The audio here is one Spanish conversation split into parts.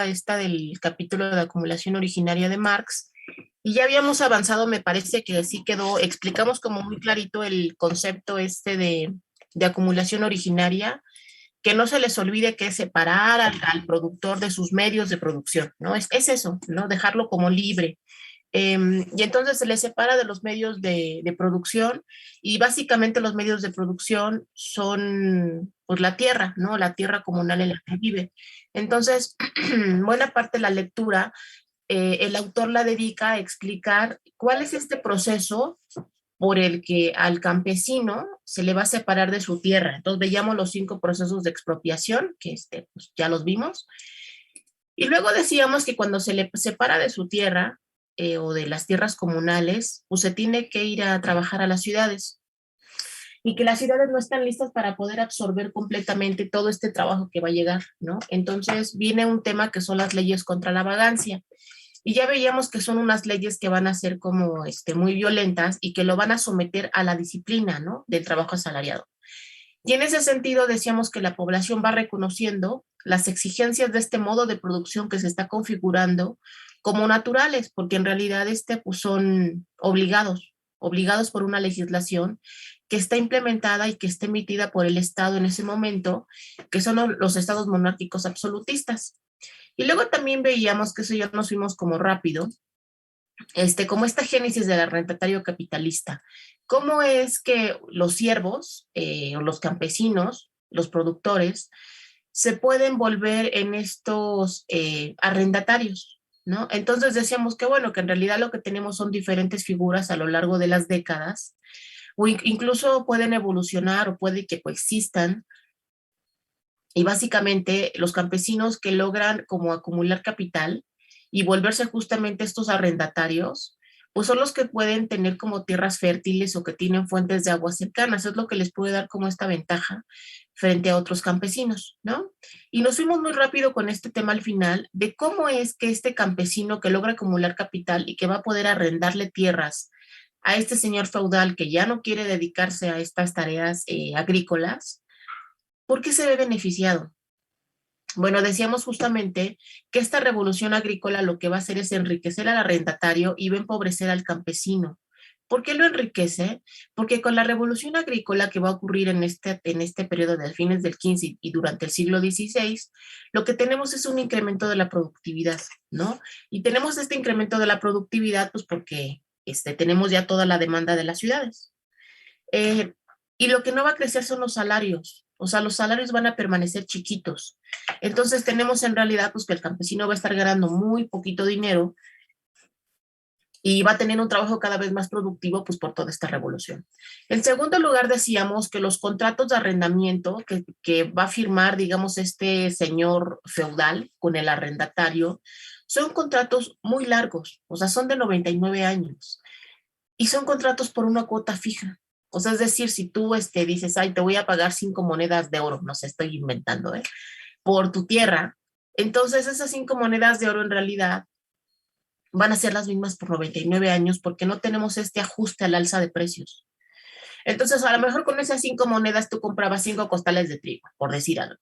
esta del capítulo de acumulación originaria de Marx, y ya habíamos avanzado, me parece que sí quedó, explicamos como muy clarito el concepto este de acumulación originaria, que no se les olvide que es separar al productor de sus medios de producción, ¿no? Es eso, ¿no? Dejarlo como libre. Y entonces se le separa de los medios de producción, y básicamente los medios de producción son pues la tierra, ¿no? La tierra comunal en la que vive. Entonces, buena parte de la lectura, el autor la dedica a explicar cuál es este proceso por el que al campesino se le va a separar de su tierra. Entonces veíamos los 5 procesos de expropiación, que pues ya los vimos, y luego decíamos que cuando se le separa de su tierra, o de las tierras comunales, pues se tiene que ir a trabajar a las ciudades, y que las ciudades no están listas para poder absorber completamente todo este trabajo que va a llegar, ¿no? Entonces viene un tema que son las leyes contra la vagancia, y ya veíamos que son unas leyes que van a ser como muy violentas y que lo van a someter a la disciplina, ¿no? Del trabajo asalariado. Y en ese sentido decíamos que la población va reconociendo las exigencias de este modo de producción que se está configurando como naturales, porque en realidad pues son obligados por una legislación que está implementada y que está emitida por el Estado en ese momento, que son los estados monárquicos absolutistas. Y luego también veíamos que eso ya nos fuimos como rápido, como esta génesis del arrendatario capitalista. ¿Cómo es que los siervos, o los campesinos, los productores, se pueden volver en estos arrendatarios, ¿no? Entonces decíamos que bueno, que en realidad lo que tenemos son diferentes figuras a lo largo de las décadas, o incluso pueden evolucionar o puede que coexistan, y básicamente los campesinos que logran como acumular capital y volverse justamente estos arrendatarios, pues son los que pueden tener como tierras fértiles o que tienen fuentes de agua cercanas. Es lo que les puede dar como esta ventaja frente a otros campesinos, ¿no? Y nos fuimos muy rápido con este tema al final de cómo es que este campesino que logra acumular capital y que va a poder arrendarle tierras a este señor feudal que ya no quiere dedicarse a estas tareas agrícolas, ¿por qué se ve beneficiado? Bueno, decíamos justamente que esta revolución agrícola lo que va a hacer es enriquecer al arrendatario y va a empobrecer al campesino. ¿Por qué lo enriquece? Porque con la revolución agrícola que va a ocurrir en este periodo de fines del 15 y durante el siglo XVI, lo que tenemos es un incremento de la productividad, ¿no? Y tenemos este incremento de la productividad pues porque tenemos ya toda la demanda de las ciudades. Eh, y lo que no va a crecer son los salarios, o sea, los salarios van a permanecer chiquitos. Entonces tenemos en realidad pues que el campesino va a estar ganando muy poquito dinero y va a tener un trabajo cada vez más productivo pues por toda esta revolución. En segundo lugar decíamos que los contratos de arrendamiento que va a firmar, digamos, este señor feudal con el arrendatario, son contratos muy largos, o sea, son de 99 años y son contratos por una cuota fija. O sea, es decir, si tú dices, ay, te voy a pagar 5 monedas de oro, no sé, estoy inventando, por tu tierra, entonces esas 5 monedas de oro en realidad van a ser las mismas por 99 años porque no tenemos este ajuste al alza de precios. Entonces, a lo mejor con esas 5 monedas tú comprabas 5 costales de trigo, por decir algo.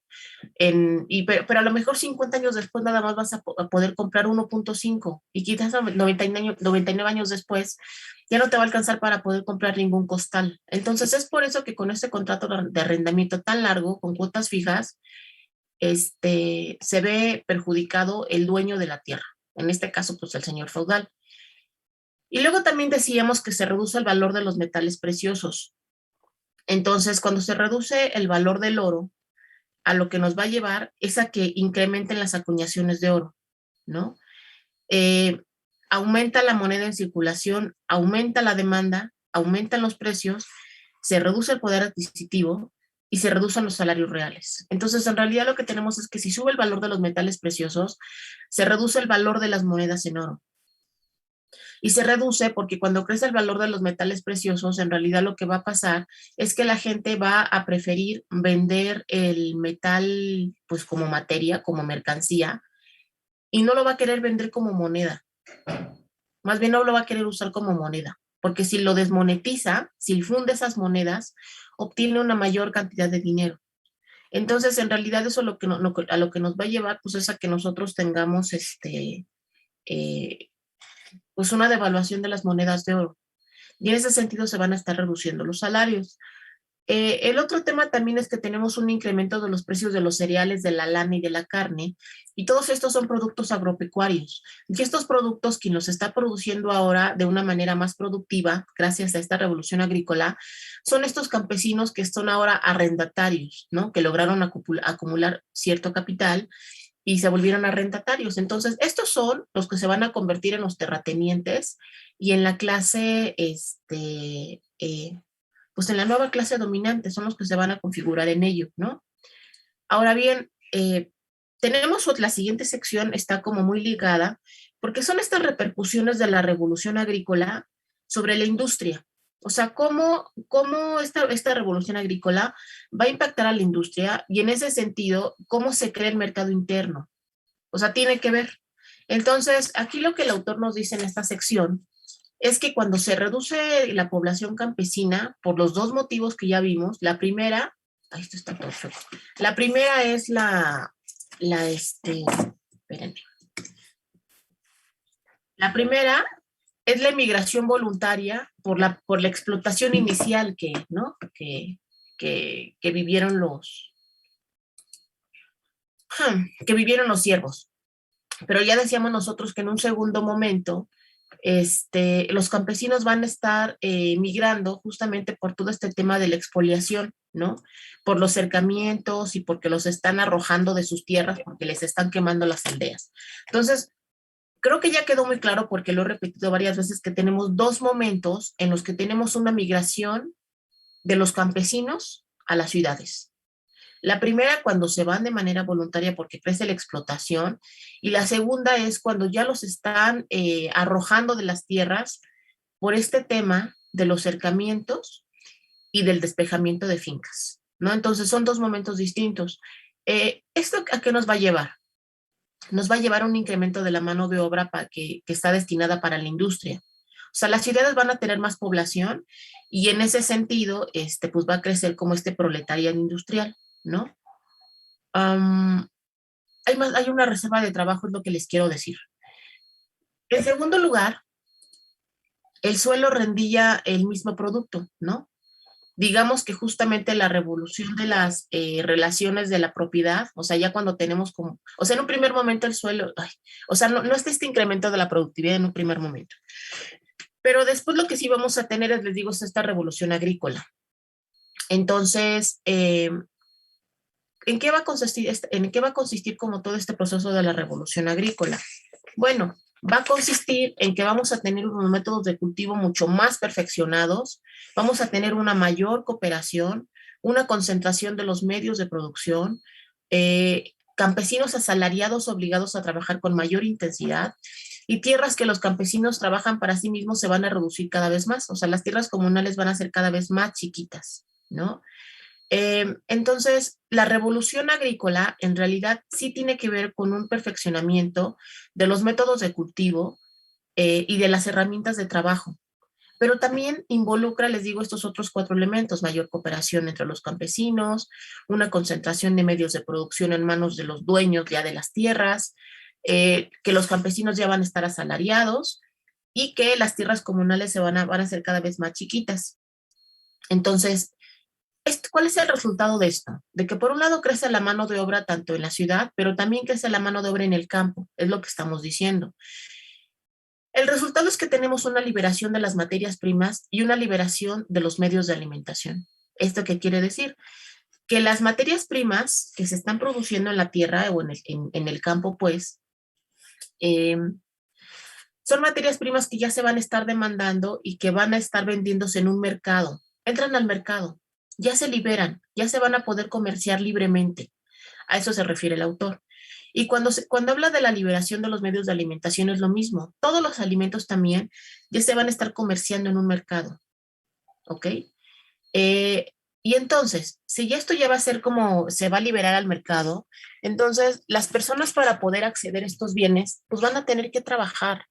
Pero a lo mejor 50 años después nada más vas a poder comprar 1.5 y quizás 99 años después ya no te va a alcanzar para poder comprar ningún costal. Entonces es por eso que con este contrato de arrendamiento tan largo, con cuotas fijas, se ve perjudicado el dueño de la tierra, en este caso pues el señor feudal. Y luego también decíamos que se reduce el valor de los metales preciosos. Entonces cuando se reduce el valor del oro, a lo que nos va a llevar es a que incrementen las acuñaciones de oro, ¿no? Eh, Aumenta la moneda en circulación, aumenta la demanda, aumentan los precios, se reduce el poder adquisitivo y se reducen los salarios reales. Entonces, en realidad lo que tenemos es que si sube el valor de los metales preciosos, se reduce el valor de las monedas en oro. Y se reduce porque cuando crece el valor de los metales preciosos, en realidad lo que va a pasar es que la gente va a preferir vender el metal pues como materia, como mercancía, y no lo va a querer vender como moneda. Más bien no lo va a querer usar como moneda, porque si lo desmonetiza, si funde esas monedas, obtiene una mayor cantidad de dinero. Entonces, en realidad eso lo que a lo que nos va a llevar, pues es a que nosotros tengamos eh, pues una devaluación de las monedas de oro. Y en ese sentido se van a estar reduciendo los salarios. El otro tema también es que tenemos un incremento de los precios de los cereales, de la lana y de la carne, y todos estos son productos agropecuarios. Y estos productos, quien los está produciendo ahora de una manera más productiva, gracias a esta revolución agrícola, son estos campesinos que son ahora arrendatarios, ¿no? Que lograron acumular cierto capital y se volvieron arrendatarios. Entonces, estos son los que se van a convertir en los terratenientes y en la clase, pues en la nueva clase dominante, son los que se van a configurar en ello, ¿no? Ahora bien, tenemos la siguiente sección, está como muy ligada, porque son estas repercusiones de la revolución agrícola sobre la industria. O sea, cómo esta revolución agrícola va a impactar a la industria y en ese sentido, cómo se crea el mercado interno. O sea, tiene que ver. Entonces, aquí lo que el autor nos dice en esta sección es que cuando se reduce la población campesina, por los dos motivos que ya vimos, la primera, ay, esto está todo feo. La primera es espérenme. La primera es la emigración voluntaria por la explotación inicial ¿no? que vivieron que vivieron los siervos. Pero ya decíamos nosotros que en un segundo momento los campesinos van a estar migrando justamente por todo este tema de la expoliación, ¿no? Por los cercamientos y porque los están arrojando de sus tierras, porque les están quemando las aldeas. Entonces, creo que ya quedó muy claro, porque lo he repetido varias veces, que tenemos dos momentos en los que tenemos una migración de los campesinos a las ciudades. La primera, cuando se van de manera voluntaria porque crece la explotación, y la segunda es cuando ya los están arrojando de las tierras por este tema de los cercamientos y del despejamiento de fincas, ¿no? Entonces son dos momentos distintos. ¿Esto a qué nos va a llevar? Nos va a llevar a un incremento de la mano de obra que está destinada para la industria. O sea, las ciudades van a tener más población y en ese sentido, pues va a crecer como este proletariado industrial, ¿no? Um, hay una reserva de trabajo, es lo que les quiero decir. En segundo lugar, el suelo rendía el mismo producto, ¿no? Digamos que justamente la revolución de las relaciones de la propiedad, o sea, ya cuando tenemos como, o sea, en un primer momento el suelo, ay, o sea, no está este incremento de la productividad en un primer momento. Pero después lo que sí vamos a tener, les digo, es esta revolución agrícola. Entonces, ¿en qué va a consistir como todo este proceso de la revolución agrícola? Bueno, va a consistir en que vamos a tener unos métodos de cultivo mucho más perfeccionados, vamos a tener una mayor cooperación, una concentración de los medios de producción, campesinos asalariados obligados a trabajar con mayor intensidad y tierras que los campesinos trabajan para sí mismos se van a reducir cada vez más, o sea, las tierras comunales van a ser cada vez más chiquitas, ¿no? Entonces, la revolución agrícola en realidad sí tiene que ver con un perfeccionamiento de los métodos de cultivo y de las herramientas de trabajo, pero también involucra, les digo, estos otros cuatro elementos: mayor cooperación entre los campesinos, una concentración de medios de producción en manos de los dueños ya de las tierras, que los campesinos ya van a estar asalariados y que las tierras comunales van a ser cada vez más chiquitas. Entonces, ¿cuál es el resultado de esto? De que por un lado crece la mano de obra tanto en la ciudad, pero también crece la mano de obra en el campo, es lo que estamos diciendo. El resultado es que tenemos una liberación de las materias primas y una liberación de los medios de alimentación. ¿Esto qué quiere decir? Que las materias primas que se están produciendo en la tierra o en el campo, pues, eh, son materias primas que ya se van a estar demandando y que van a estar vendiéndose en un mercado. Entran al mercado, ya se liberan, ya se van a poder comerciar libremente. A eso se refiere el autor. Y cuando habla de la liberación de los medios de alimentación es lo mismo. Todos los alimentos también ya se van a estar comerciando en un mercado. ¿Ok? Y entonces, si ya esto ya va a ser como se va a liberar al mercado, entonces las personas para poder acceder a estos bienes, pues van a tener que trabajar.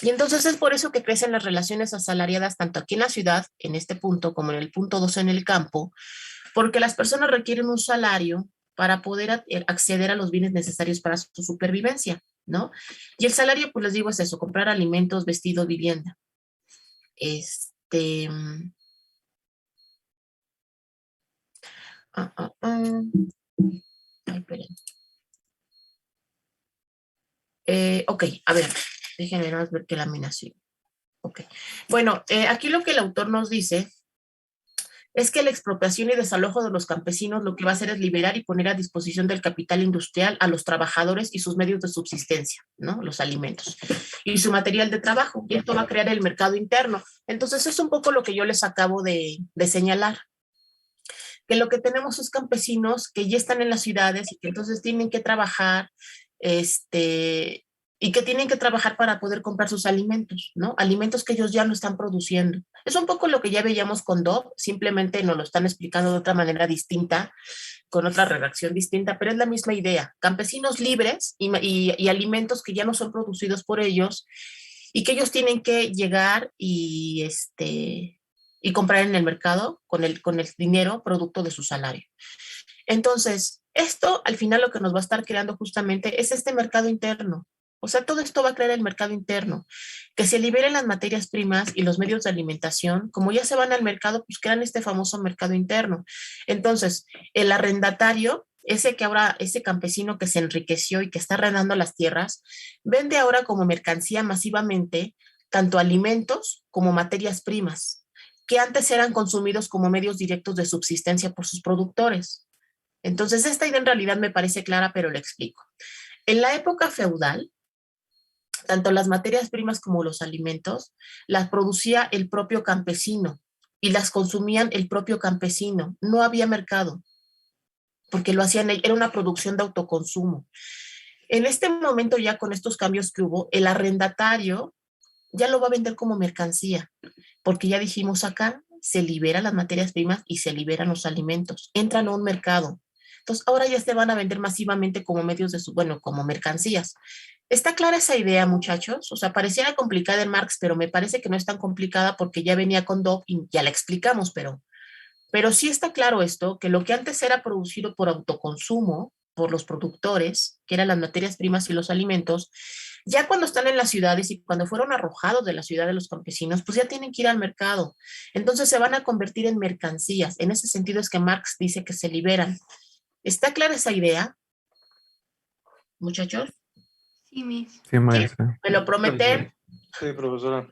Y entonces es por eso que crecen las relaciones asalariadas tanto aquí en la ciudad, en este punto, como en el punto 2 en el campo, porque las personas requieren un salario para poder acceder a los bienes necesarios para su supervivencia, ¿no? Y el salario, pues les digo, es eso, comprar alimentos, vestido, vivienda. Este... Ay, esperen. Ok, a ver, déjenme nada más ver qué laminación. Ok. Bueno, aquí lo que el autor nos dice es que la expropiación y desalojo de los campesinos lo que va a hacer es liberar y poner a disposición del capital industrial a los trabajadores y sus medios de subsistencia, ¿no? Los alimentos y su material de trabajo. Y esto va a crear el mercado interno. Entonces, es un poco lo que yo les acabo de señalar, que lo que tenemos es campesinos que ya están en las ciudades y que entonces tienen que trabajar, y que tienen que trabajar para poder comprar sus alimentos, ¿no? Alimentos que ellos ya no están produciendo. Es un poco lo que ya veíamos con DOP, simplemente nos lo están explicando de otra manera distinta, con otra redacción distinta, pero es la misma idea. Campesinos libres y alimentos que ya no son producidos por ellos y que ellos tienen que llegar y comprar en el mercado con el dinero producto de su salario. Entonces, esto al final lo que nos va a estar creando justamente es este mercado interno. O sea, todo esto va a crear el mercado interno, que se liberen las materias primas y los medios de alimentación, como ya se van al mercado, pues crean este famoso mercado interno. Entonces, el arrendatario, ese que ahora, ese campesino que se enriqueció y que está arrendando las tierras, vende ahora como mercancía masivamente tanto alimentos como materias primas, que antes eran consumidos como medios directos de subsistencia por sus productores. Entonces, esta idea en realidad me parece clara, pero la explico. En la época feudal, tanto las materias primas como los alimentos las producía el propio campesino y las consumían el propio campesino. No había mercado, porque lo hacían, era una producción de autoconsumo. En este momento, ya con estos cambios que hubo, el arrendatario ya lo va a vender como mercancía, porque ya dijimos acá, se liberan las materias primas y se liberan los alimentos, entran a un mercado. Entonces, ahora ya se van a vender masivamente como medios de bueno, como mercancías. ¿Está clara esa idea, muchachos? O sea, pareciera complicada en Marx, pero me parece que no es tan complicada porque ya venía con Dobb y ya la explicamos, pero sí está claro esto, que lo que antes era producido por autoconsumo, por los productores, que eran las materias primas y los alimentos, ya cuando están en las ciudades y cuando fueron arrojados de la ciudad de los campesinos, pues ya tienen que ir al mercado. Entonces se van a convertir en mercancías. En ese sentido es que Marx dice que se liberan. ¿Está clara esa idea, muchachos? Sí, Miss. Sí, ¿Sí? maestra. ¿Me lo prometen? Sí, profesora.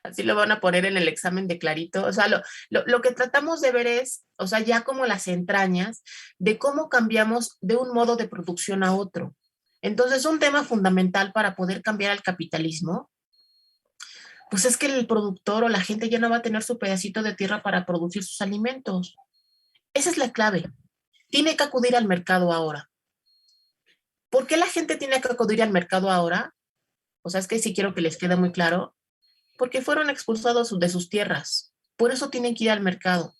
Así lo van a poner en el examen de clarito. O sea, lo que tratamos de ver es, o sea, ya como las entrañas de cómo cambiamos de un modo de producción a otro. Entonces, un tema fundamental para poder cambiar al capitalismo, pues es que el productor o la gente ya no va a tener su pedacito de tierra para producir sus alimentos. Esa es la clave. Tiene que acudir al mercado ahora. ¿Por qué la gente tiene que acudir al mercado ahora? O sea, es que sí quiero que les quede muy claro, porque fueron expulsados de sus tierras. Por eso tienen que ir al mercado,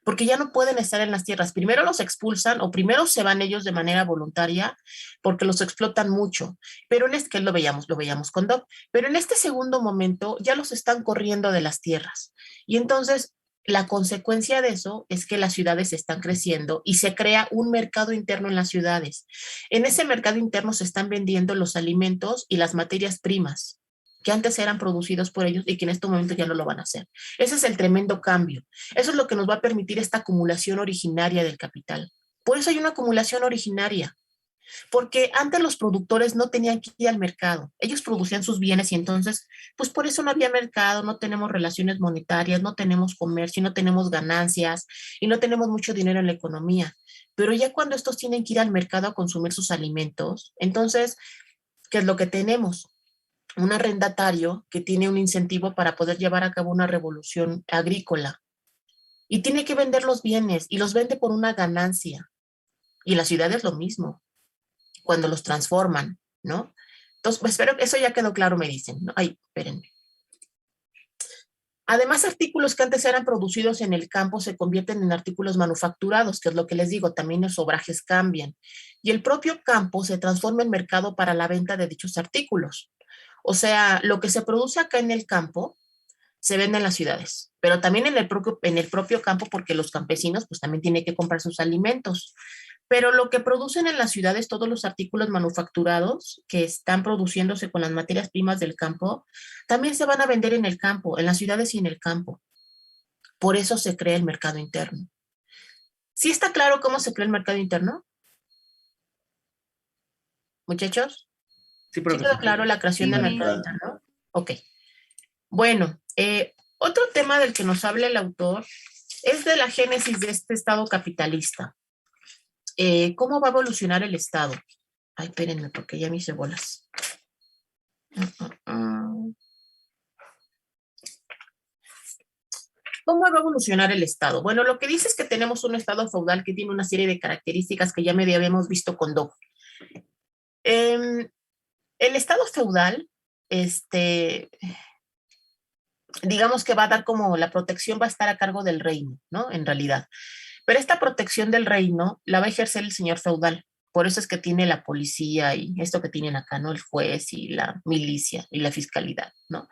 porque ya no pueden estar en las tierras. Primero los expulsan o primero se van ellos de manera voluntaria porque los explotan mucho. Pero en este, que lo veíamos con Doc, pero en este segundo momento ya los están corriendo de las tierras. Y entonces la consecuencia de eso es que las ciudades están creciendo y se crea un mercado interno en las ciudades. En ese mercado interno se están vendiendo los alimentos y las materias primas que antes eran producidos por ellos y que en este momento ya no lo van a hacer. Ese es el tremendo cambio. Eso es lo que nos va a permitir esta acumulación originaria del capital. Por eso hay una acumulación originaria, porque antes los productores no tenían que ir al mercado, ellos producían sus bienes y entonces, pues por eso no había mercado, no tenemos relaciones monetarias, no tenemos comercio, no tenemos ganancias y no tenemos mucho dinero en la economía. Pero ya cuando estos tienen que ir al mercado a consumir sus alimentos, entonces, ¿qué es lo que tenemos? Un arrendatario que tiene un incentivo para poder llevar a cabo una revolución agrícola y tiene que vender los bienes y los vende por una ganancia. Y la ciudad es lo mismo, cuando los transforman, ¿no? Entonces, pues, espero que eso ya quedó claro, me dicen, ¿no? Ay, espérenme. Además, artículos que antes eran producidos en el campo se convierten en artículos manufacturados, que es lo que les digo, también los obrajes cambian. Y el propio campo se transforma en mercado para la venta de dichos artículos. O sea, lo que se produce acá en el campo se vende en las ciudades, pero también en el propio campo, porque los campesinos pues también tienen que comprar sus alimentos. Pero lo que producen en las ciudades, todos los artículos manufacturados que están produciéndose con las materias primas del campo, también se van a vender en el campo, en las ciudades y en el campo. Por eso se crea el mercado interno. ¿Sí está claro cómo se crea el mercado interno, muchachos? Sí, ¿Sí quedó profesor. claro la creación del Sí, mercado interno? Ok. Bueno, otro tema del que nos habla el autor es de la génesis de este Estado capitalista. ¿Cómo va a evolucionar el Estado? Ay, espérenme, porque ya me hice bolas. ¿Cómo va a evolucionar el Estado? Bueno, lo que dice es que tenemos un Estado feudal que tiene una serie de características que ya medio habíamos visto con Doug. El Estado feudal, este, digamos que va a dar como la protección va a estar a cargo del reino, ¿no? En realidad. Pero esta protección del reino la va a ejercer el señor feudal. Por eso es que tiene la policía y esto que tienen acá, ¿no? El juez y la milicia y la fiscalidad, ¿no?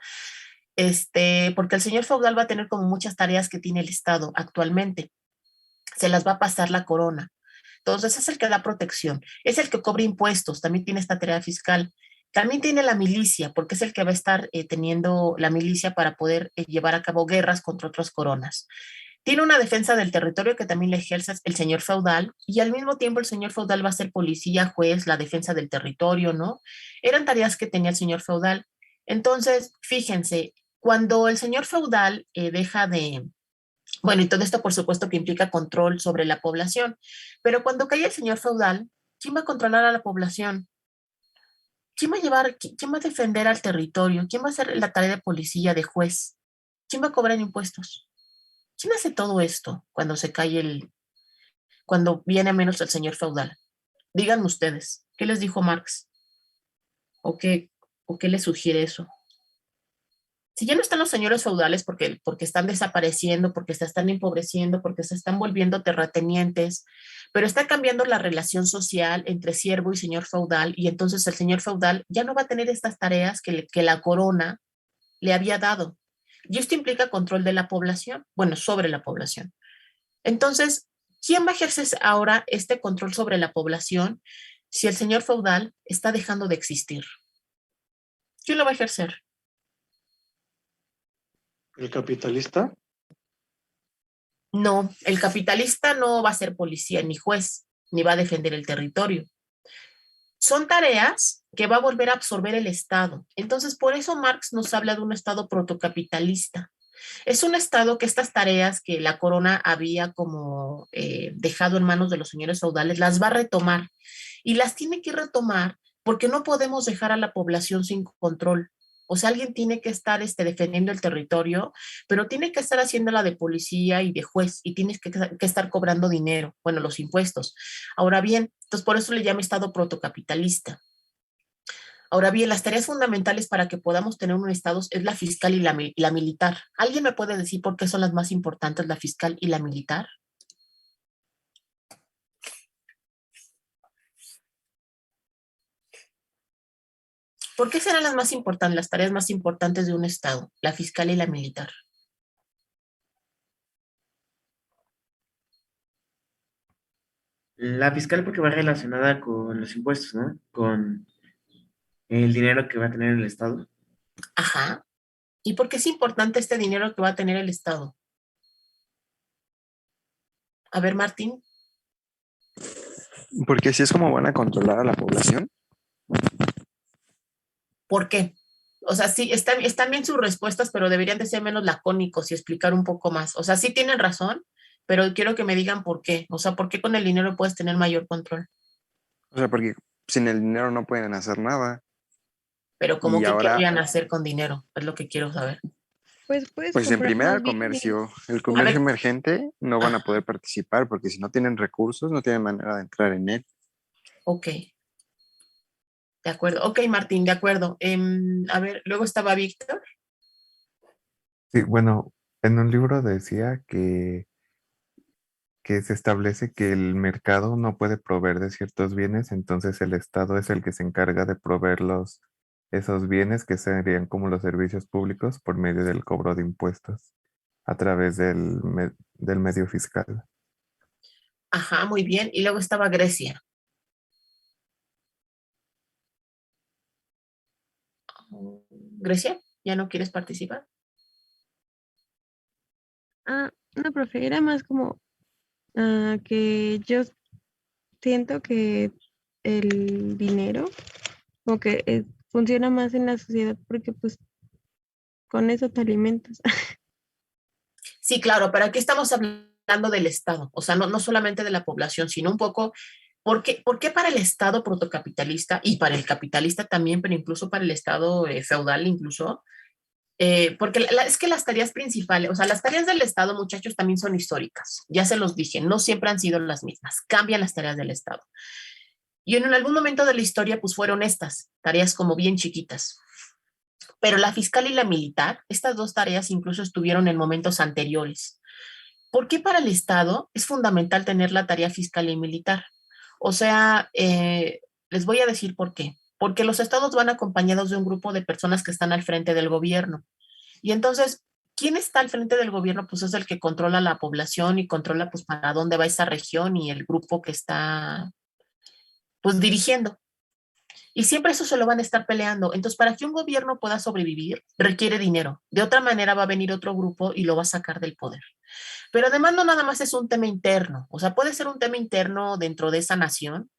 Porque el señor feudal va a tener como muchas tareas que tiene el Estado actualmente. Se las va a pasar la corona. Entonces es el que da protección, es el que cobra impuestos, también tiene esta tarea fiscal. También tiene la milicia, porque es el que va a estar teniendo la milicia para poder llevar a cabo guerras contra otras coronas. Tiene una defensa del territorio que también le ejerce el señor feudal y al mismo tiempo el señor feudal va a ser policía, juez, la defensa del territorio, ¿no? Eran tareas que tenía el señor feudal. Entonces, fíjense, cuando el señor feudal deja de, bueno, y todo esto por supuesto que implica control sobre la población, pero cuando cae el señor feudal, ¿quién va a controlar a la población? ¿Quién va a llevar, quién va a defender al territorio? ¿Quién va a hacer la tarea de policía, de juez? ¿Quién va a cobrar impuestos? ¿Quién hace todo esto cuando se cae cuando viene a menos el señor feudal? Díganme ustedes, ¿qué les dijo Marx? ¿O o qué les sugiere eso? Si ya no están los señores feudales porque están desapareciendo, porque se están empobreciendo, porque se están volviendo terratenientes, pero está cambiando la relación social entre siervo y señor feudal, y entonces el señor feudal ya no va a tener estas tareas que la corona le había dado. Y esto implica control de la población, bueno, sobre la población. Entonces, ¿quién va a ejercer ahora este control sobre la población si el señor feudal está dejando de existir? ¿Quién lo va a ejercer? el capitalista. No, el capitalista no va a ser policía ni juez, ni va a defender el territorio. Son tareas que va a volver a absorber el Estado. Entonces, por eso Marx nos habla de un Estado protocapitalista. Es un Estado que estas tareas que la corona había como dejado en manos de los señores feudales, las va a retomar y las tiene que retomar porque no podemos dejar a la población sin control. O sea, alguien tiene que estar defendiendo el territorio, pero tiene que estar haciéndola de policía y de juez y tienes que estar cobrando dinero, bueno, los impuestos. Ahora bien, entonces por eso le llama Estado protocapitalista. Ahora bien, las tareas fundamentales para que podamos tener un Estado es la fiscal y la militar. ¿Alguien me puede decir por qué son las más importantes, la fiscal y la militar? ¿Por qué serán las más importantes, las tareas más importantes de un Estado, la fiscal y la militar? La fiscal porque va relacionada con los impuestos, ¿no? Con el dinero que va a tener el Estado. Ajá. ¿Y por qué es importante este dinero que va a tener el Estado? A ver, Martín, Porque así es como van a controlar a la población. ¿por qué? O sea, sí, están bien sus respuestas, pero deberían de ser menos lacónicos y explicar un poco más. O sea, sí tienen razón, pero quiero que me digan por qué. O sea, ¿por qué con el dinero puedes tener mayor control? O sea, porque sin el dinero no pueden hacer nada. Pero ¿cómo Y que ahora, querrían hacer con dinero? Es lo que quiero saber. Pues puedes pues en comprar primera más el bienes. comercio, el A comercio ver, emergente no van a ah, poder participar porque si no tienen recursos, no tienen manera de entrar en él. ok, de acuerdo. Ok, Martín, de acuerdo. A ver, luego estaba Víctor. Sí, bueno, en un libro decía que se establece que el mercado no puede proveer de ciertos bienes, entonces el Estado es el que se encarga de proveer esos bienes que serían como los servicios públicos por medio del cobro de impuestos. a través del medio fiscal. Ajá, muy bien. Y luego estaba Grecia. Grecia, ¿ya no quieres participar? No, profe, era más como que yo siento que el dinero como que funciona más en la sociedad porque pues con eso te alimentas. Sí, claro, pero aquí estamos hablando del Estado, o sea, no solamente de la población, sino un poco, por qué para el Estado protocapitalista y para el capitalista también, pero incluso para el Estado feudal incluso? Porque es que las tareas principales, o sea, las tareas del Estado, muchachos, también son históricas. Ya se los dije, no siempre han sido las mismas, cambian las tareas del Estado. Y en algún momento de la historia, pues fueron estas, tareas como bien chiquitas. Pero la fiscal y la militar, estas dos tareas incluso estuvieron en momentos anteriores. ¿Por qué para el Estado es fundamental tener la tarea fiscal y militar? O sea, les voy a decir por qué. Porque los estados van acompañados de un grupo de personas que están al frente del gobierno. Y entonces, ¿quién está al frente del gobierno? Pues es el que controla la población y controla pues para dónde va esa región y el grupo que está pues dirigiendo. Y siempre eso se lo van a estar peleando. Entonces, para que un gobierno pueda sobrevivir, requiere dinero. De otra manera va a venir otro grupo y lo va a sacar del poder. Pero además no nada más es un tema interno. O sea, puede ser un tema interno dentro de esa nación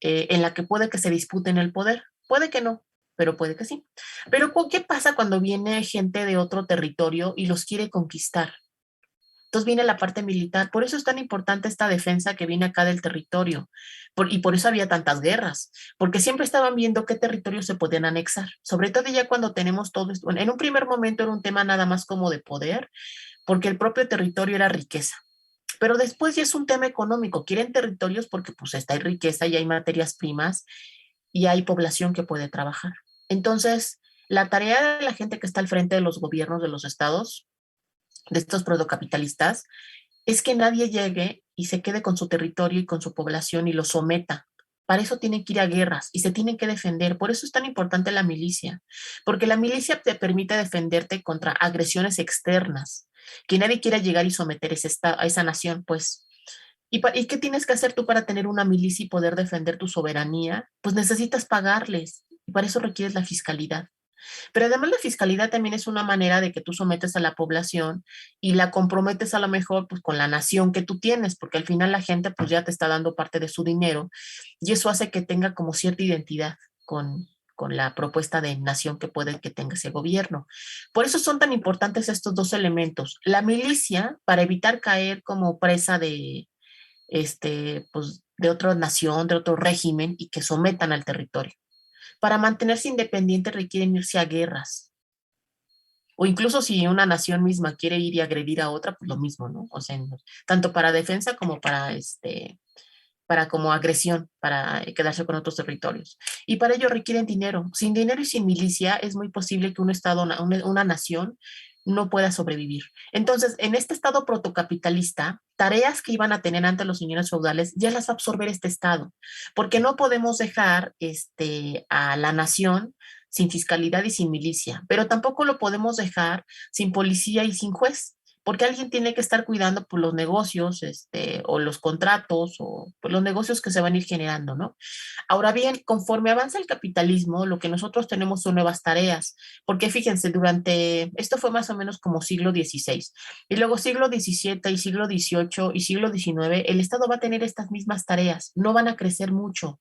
en la que puede que se disputen el poder. Puede que no, pero puede que sí. Pero ¿qué pasa cuando viene gente de otro territorio y los quiere conquistar? Entonces viene la parte militar. Por eso es tan importante esta defensa que viene acá del territorio. Y por eso había tantas guerras, porque siempre estaban viendo qué territorios se podían anexar. Sobre todo ya cuando tenemos todo esto. En un primer momento era un tema nada más como de poder, porque el propio territorio era riqueza. Pero después ya es un tema económico. Quieren territorios porque pues está hay riqueza y hay materias primas y hay población que puede trabajar. Entonces, la tarea de la gente que está al frente de los gobiernos de los estados, de estos prodocapitalistas, es que nadie llegue y se quede con su territorio y con su población y lo someta. Para eso tienen que ir a guerras y se tienen que defender. Por eso es tan importante la milicia, porque la milicia te permite defenderte contra agresiones externas, que nadie quiera llegar y someter a esa nación, pues. ¿Y qué tienes que hacer tú para tener una milicia y poder defender tu soberanía? Pues necesitas pagarles y para eso requieres la fiscalidad. Pero además la fiscalidad también es una manera de que tú sometes a la población y la comprometes a lo mejor pues con la nación que tú tienes, porque al final la gente pues ya te está dando parte de su dinero y eso hace que tenga como cierta identidad con la propuesta de nación que puede que tenga ese gobierno. Por eso son tan importantes estos dos elementos. La milicia, para evitar caer como presa de, pues, de otra nación, de otro régimen y que sometan al territorio. Para mantenerse independiente requieren irse a guerras. O incluso si una nación misma quiere ir y agredir a otra, pues lo mismo, ¿no? O sea, tanto para defensa como para como agresión, para quedarse con otros territorios. Y para ello requieren dinero. Sin dinero y sin milicia es muy posible que un estado, una nación no pueda sobrevivir. Entonces, en este estado protocapitalista, tareas que iban a tener ante los señores feudales ya las va a absorber este estado, porque no podemos dejar a la nación sin fiscalidad y sin milicia, pero tampoco lo podemos dejar sin policía y sin juez, porque alguien tiene que estar cuidando por los negocios, o los contratos, o por los negocios que se van a ir generando, ¿no? Ahora bien, conforme avanza el capitalismo, lo que nosotros tenemos son nuevas tareas, porque fíjense, esto fue más o menos como siglo XVI, y luego siglo XVII y siglo XVIII y siglo XIX, el Estado va a tener estas mismas tareas, no van a crecer mucho.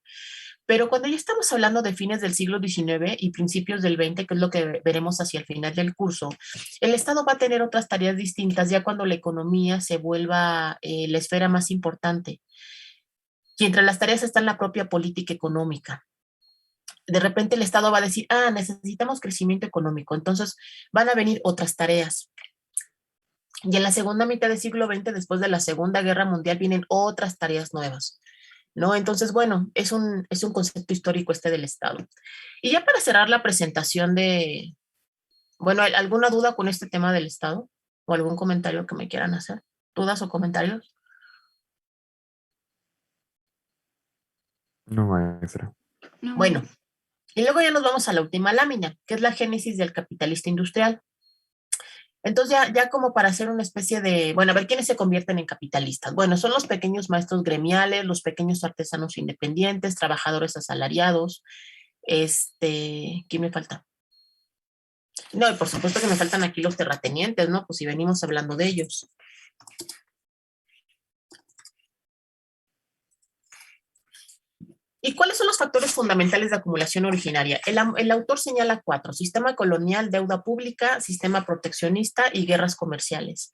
Pero cuando ya estamos hablando de fines del siglo XIX y principios del XX, que es lo que veremos hacia el final del curso, el Estado va a tener otras tareas distintas ya cuando la economía se vuelva la esfera más importante. Y entre las tareas está la propia política económica. De repente el Estado va a decir, necesitamos crecimiento económico, entonces van a venir otras tareas. Y en la segunda mitad del siglo XX, después de la Segunda Guerra Mundial, vienen otras tareas nuevas, ¿no? Entonces, bueno, es un concepto histórico del Estado. Y ya para cerrar la presentación bueno, ¿alguna duda con este tema del Estado? ¿O algún comentario que me quieran hacer? ¿Dudas o comentarios? No, maestra. No. Bueno, y luego ya nos vamos a la última lámina, que es la génesis del capitalista industrial. Entonces ya como para hacer una especie de, bueno, a ver quiénes se convierten en capitalistas. Bueno, son los pequeños maestros gremiales, los pequeños artesanos independientes, trabajadores asalariados, ¿quién me falta? No, y por supuesto que me faltan aquí los terratenientes, ¿no? Pues si venimos hablando de ellos. ¿Y cuáles son los factores fundamentales de acumulación originaria? El autor señala 4: sistema colonial, deuda pública, sistema proteccionista y guerras comerciales.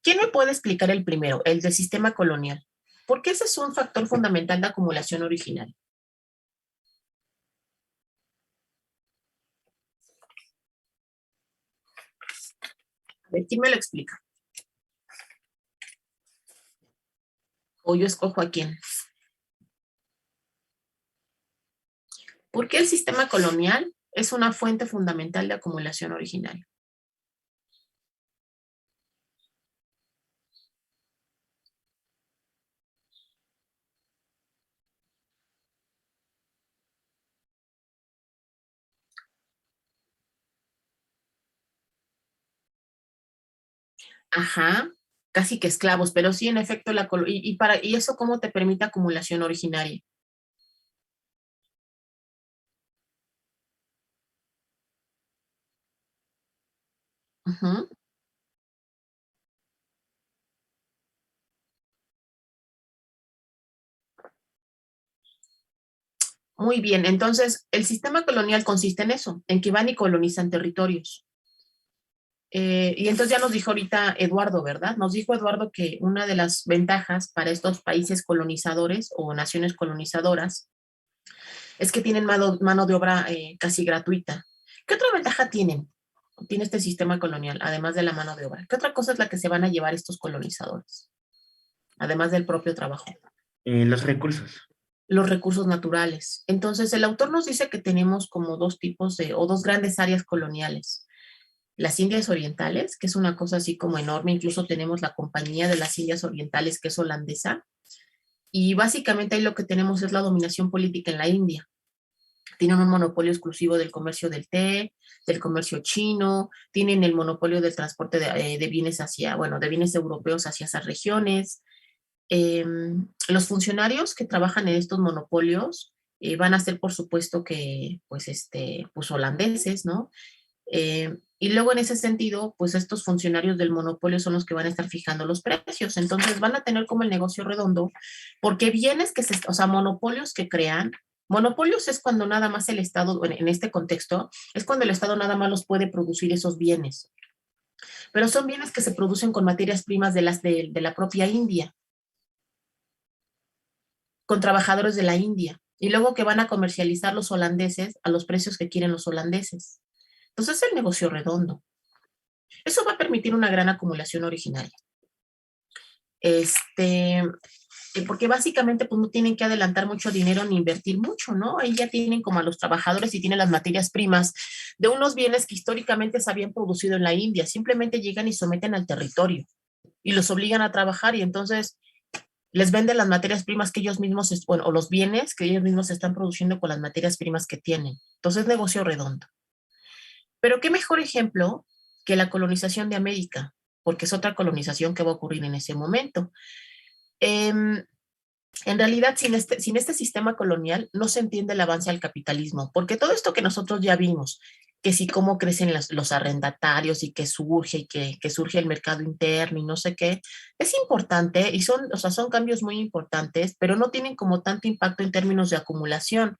¿Quién me puede explicar el primero, el del sistema colonial? ¿Por qué ese es un factor fundamental de acumulación originaria? A ver, ¿quién me lo explica? O yo escojo a quién. ¿Por qué el sistema colonial es una fuente fundamental de acumulación originaria? Ajá, casi que esclavos, pero sí, en efecto, ¿y eso cómo te permite acumulación originaria? Ujú. Muy bien, entonces el sistema colonial consiste en eso, en que van y colonizan territorios. Y entonces ya nos dijo ahorita Eduardo, ¿verdad? Nos dijo Eduardo que una de las ventajas para estos países colonizadores o naciones colonizadoras es que tienen mano de obra casi gratuita. ¿Qué otra ventaja tienen? Tiene este sistema colonial, además de la mano de obra. ¿Qué otra cosa es la que se van a llevar estos colonizadores? Además del propio trabajo. Los recursos. Los recursos naturales. Entonces, el autor nos dice que tenemos como dos tipos o dos grandes áreas coloniales. Las Indias Orientales, que es una cosa así como enorme, incluso tenemos la Compañía de las Indias Orientales, que es holandesa, y básicamente ahí lo que tenemos es la dominación política en la India. Tienen un monopolio exclusivo del comercio del té, del comercio chino, tienen el monopolio del transporte de bienes de bienes europeos hacia esas regiones. Los funcionarios que trabajan en estos monopolios van a ser, por supuesto, pues holandeses, ¿no? Y luego en ese sentido, pues estos funcionarios del monopolio son los que van a estar fijando los precios. Entonces van a tener como el negocio redondo, porque bienes o sea, monopolios que crean. Monopolios es cuando nada más el Estado, en este contexto, es cuando el Estado nada más los puede producir esos bienes. Pero son bienes que se producen con materias primas de la propia India, con trabajadores de la India, y luego que van a comercializar los holandeses a los precios que quieren los holandeses. Entonces es el negocio redondo. Eso va a permitir una gran acumulación originaria. Porque básicamente pues no tienen que adelantar mucho dinero ni invertir mucho, ¿no? Ahí ya tienen como a los trabajadores y tienen las materias primas de unos bienes que históricamente se habían producido en la India. Simplemente llegan y someten al territorio y los obligan a trabajar y entonces les venden las materias primas que ellos mismos, o los bienes que ellos mismos están produciendo con las materias primas que tienen. Entonces, negocio redondo. Pero qué mejor ejemplo que la colonización de América, porque es otra colonización que va a ocurrir en ese momento. En realidad, sin este sistema colonial no se entiende el avance al capitalismo, porque todo esto que nosotros ya vimos, que sí cómo crecen los arrendatarios y que surge surge el mercado interno y no sé qué, es importante y son cambios muy importantes, pero no tienen como tanto impacto en términos de acumulación.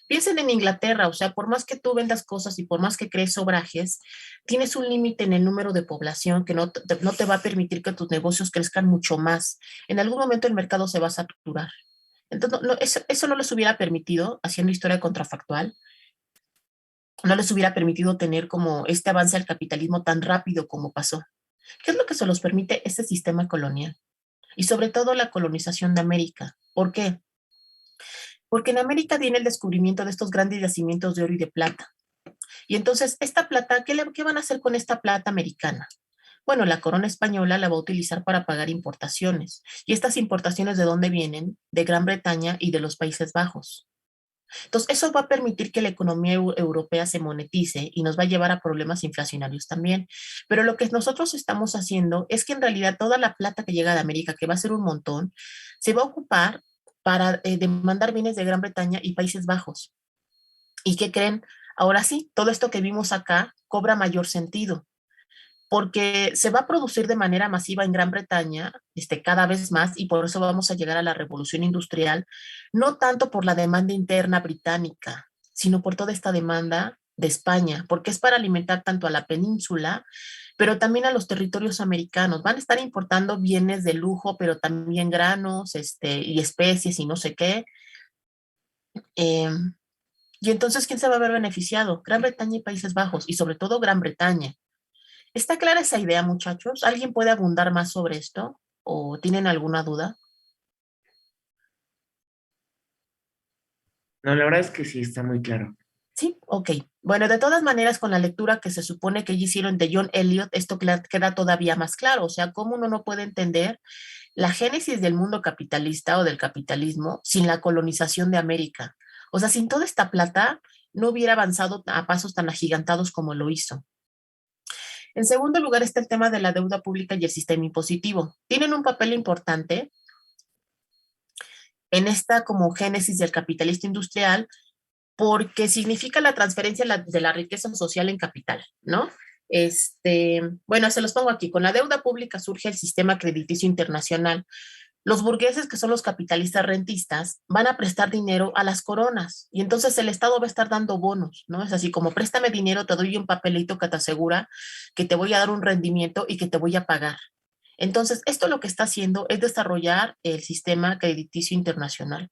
Piensen en Inglaterra, o sea, por más que tú vendas cosas y por más que crees obrajes, tienes un límite en el número de población que no te va a permitir que tus negocios crezcan mucho más. En algún momento el mercado se va a saturar. Entonces, eso no les hubiera permitido, haciendo historia contrafactual, no les hubiera permitido tener como este avance al capitalismo tan rápido como pasó. ¿Qué es lo que se los permite este sistema colonial? Y sobre todo la colonización de América. ¿Por qué? Porque en América viene el descubrimiento de estos grandes yacimientos de oro y de plata. Y entonces, esta plata, ¿qué van a hacer con esta plata americana? Bueno, la corona española la va a utilizar para pagar importaciones. ¿Y estas importaciones de dónde vienen? De Gran Bretaña y de los Países Bajos. Entonces, eso va a permitir que la economía europea se monetice y nos va a llevar a problemas inflacionarios también. Pero lo que nosotros estamos haciendo es que en realidad toda la plata que llega de América, que va a ser un montón, se va a ocupar para demandar bienes de Gran Bretaña y Países Bajos. ¿Y qué creen? Ahora sí, todo esto que vimos acá cobra mayor sentido porque se va a producir de manera masiva en Gran Bretaña, cada vez más, y por eso vamos a llegar a la revolución industrial, no tanto por la demanda interna británica, sino por toda esta demanda de España, porque es para alimentar tanto a la península, pero también a los territorios americanos. Van a estar importando bienes de lujo, pero también granos, y especies y no sé qué. Eh, y entonces, ¿quién se va a ver beneficiado? Gran Bretaña y Países Bajos, y sobre todo Gran Bretaña. ¿Está clara esa idea, muchachos? ¿Alguien puede abundar más sobre esto? ¿O tienen alguna duda? No, la verdad es que sí, está muy claro. Sí, ok. Bueno, de todas maneras, con la lectura que se supone que ellos hicieron de John Eliot, esto queda todavía más claro. O sea, cómo uno no puede entender la génesis del mundo capitalista o del capitalismo sin la colonización de América. O sea, sin toda esta plata, no hubiera avanzado a pasos tan agigantados como lo hizo. En segundo lugar está el tema de la deuda pública y el sistema impositivo. Tienen un papel importante en esta como génesis del capitalista industrial porque significa la transferencia de la riqueza social en capital, ¿no? Bueno, se los pongo aquí. Con la deuda pública surge el sistema crediticio internacional. Los burgueses, que son los capitalistas rentistas, van a prestar dinero a las coronas y entonces el Estado va a estar dando bonos, ¿no? Es así como préstame dinero, te doy un papelito que te asegura que te voy a dar un rendimiento y que te voy a pagar. Entonces, esto lo que está haciendo es desarrollar el sistema crediticio internacional.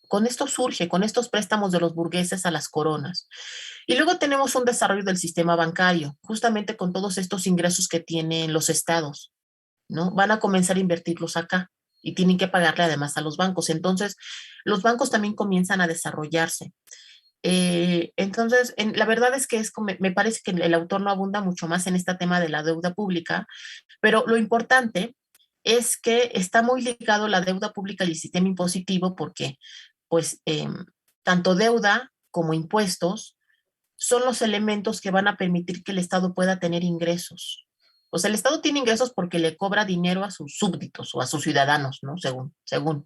Con esto surge, con estos préstamos de los burgueses a las coronas. Y luego tenemos un desarrollo del sistema bancario, justamente con todos estos ingresos que tienen los estados, ¿no? Van a comenzar a invertirlos acá y tienen que pagarle además a los bancos. Entonces, los bancos también comienzan a desarrollarse. Entonces, la verdad es que me parece que el autor no abunda mucho más en este tema de la deuda pública, pero lo importante es que está muy ligado la deuda pública y el sistema impositivo porque, pues, tanto deuda como impuestos son los elementos que van a permitir que el Estado pueda tener ingresos. O sea, el Estado tiene ingresos porque le cobra dinero a sus súbditos o a sus ciudadanos, ¿no? Según.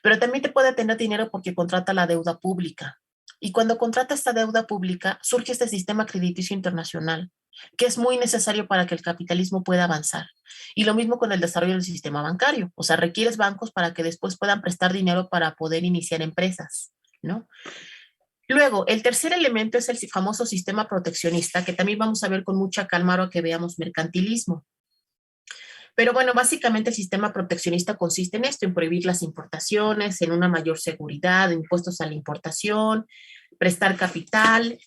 Pero también te puede tener dinero porque contrata la deuda pública. Y cuando contrata esta deuda pública, surge este sistema crediticio internacional, que es muy necesario para que el capitalismo pueda avanzar. Y lo mismo con el desarrollo del sistema bancario. O sea, requieres bancos para que después puedan prestar dinero para poder iniciar empresas, ¿no? Luego, el tercer elemento es el famoso sistema proteccionista, que también vamos a ver con mucha calma ahora que veamos mercantilismo. Pero bueno, básicamente el sistema proteccionista consiste en esto, en prohibir las importaciones, en una mayor seguridad, impuestos a la importación, prestar capital,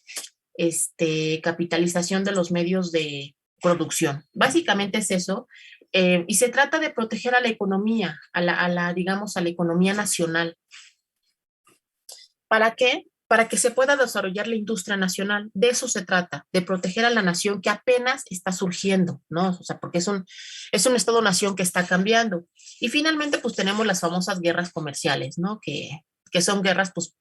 capitalización de los medios de producción. Básicamente es eso. Y se trata de proteger a la economía, digamos, a la economía nacional. ¿Para qué? Para que se pueda desarrollar la industria nacional. De eso se trata, de proteger a la nación que apenas está surgiendo, ¿no? O sea, porque es un Estado-nación que está cambiando. Y finalmente, pues tenemos las famosas guerras comerciales, ¿no? Que son guerras, pues,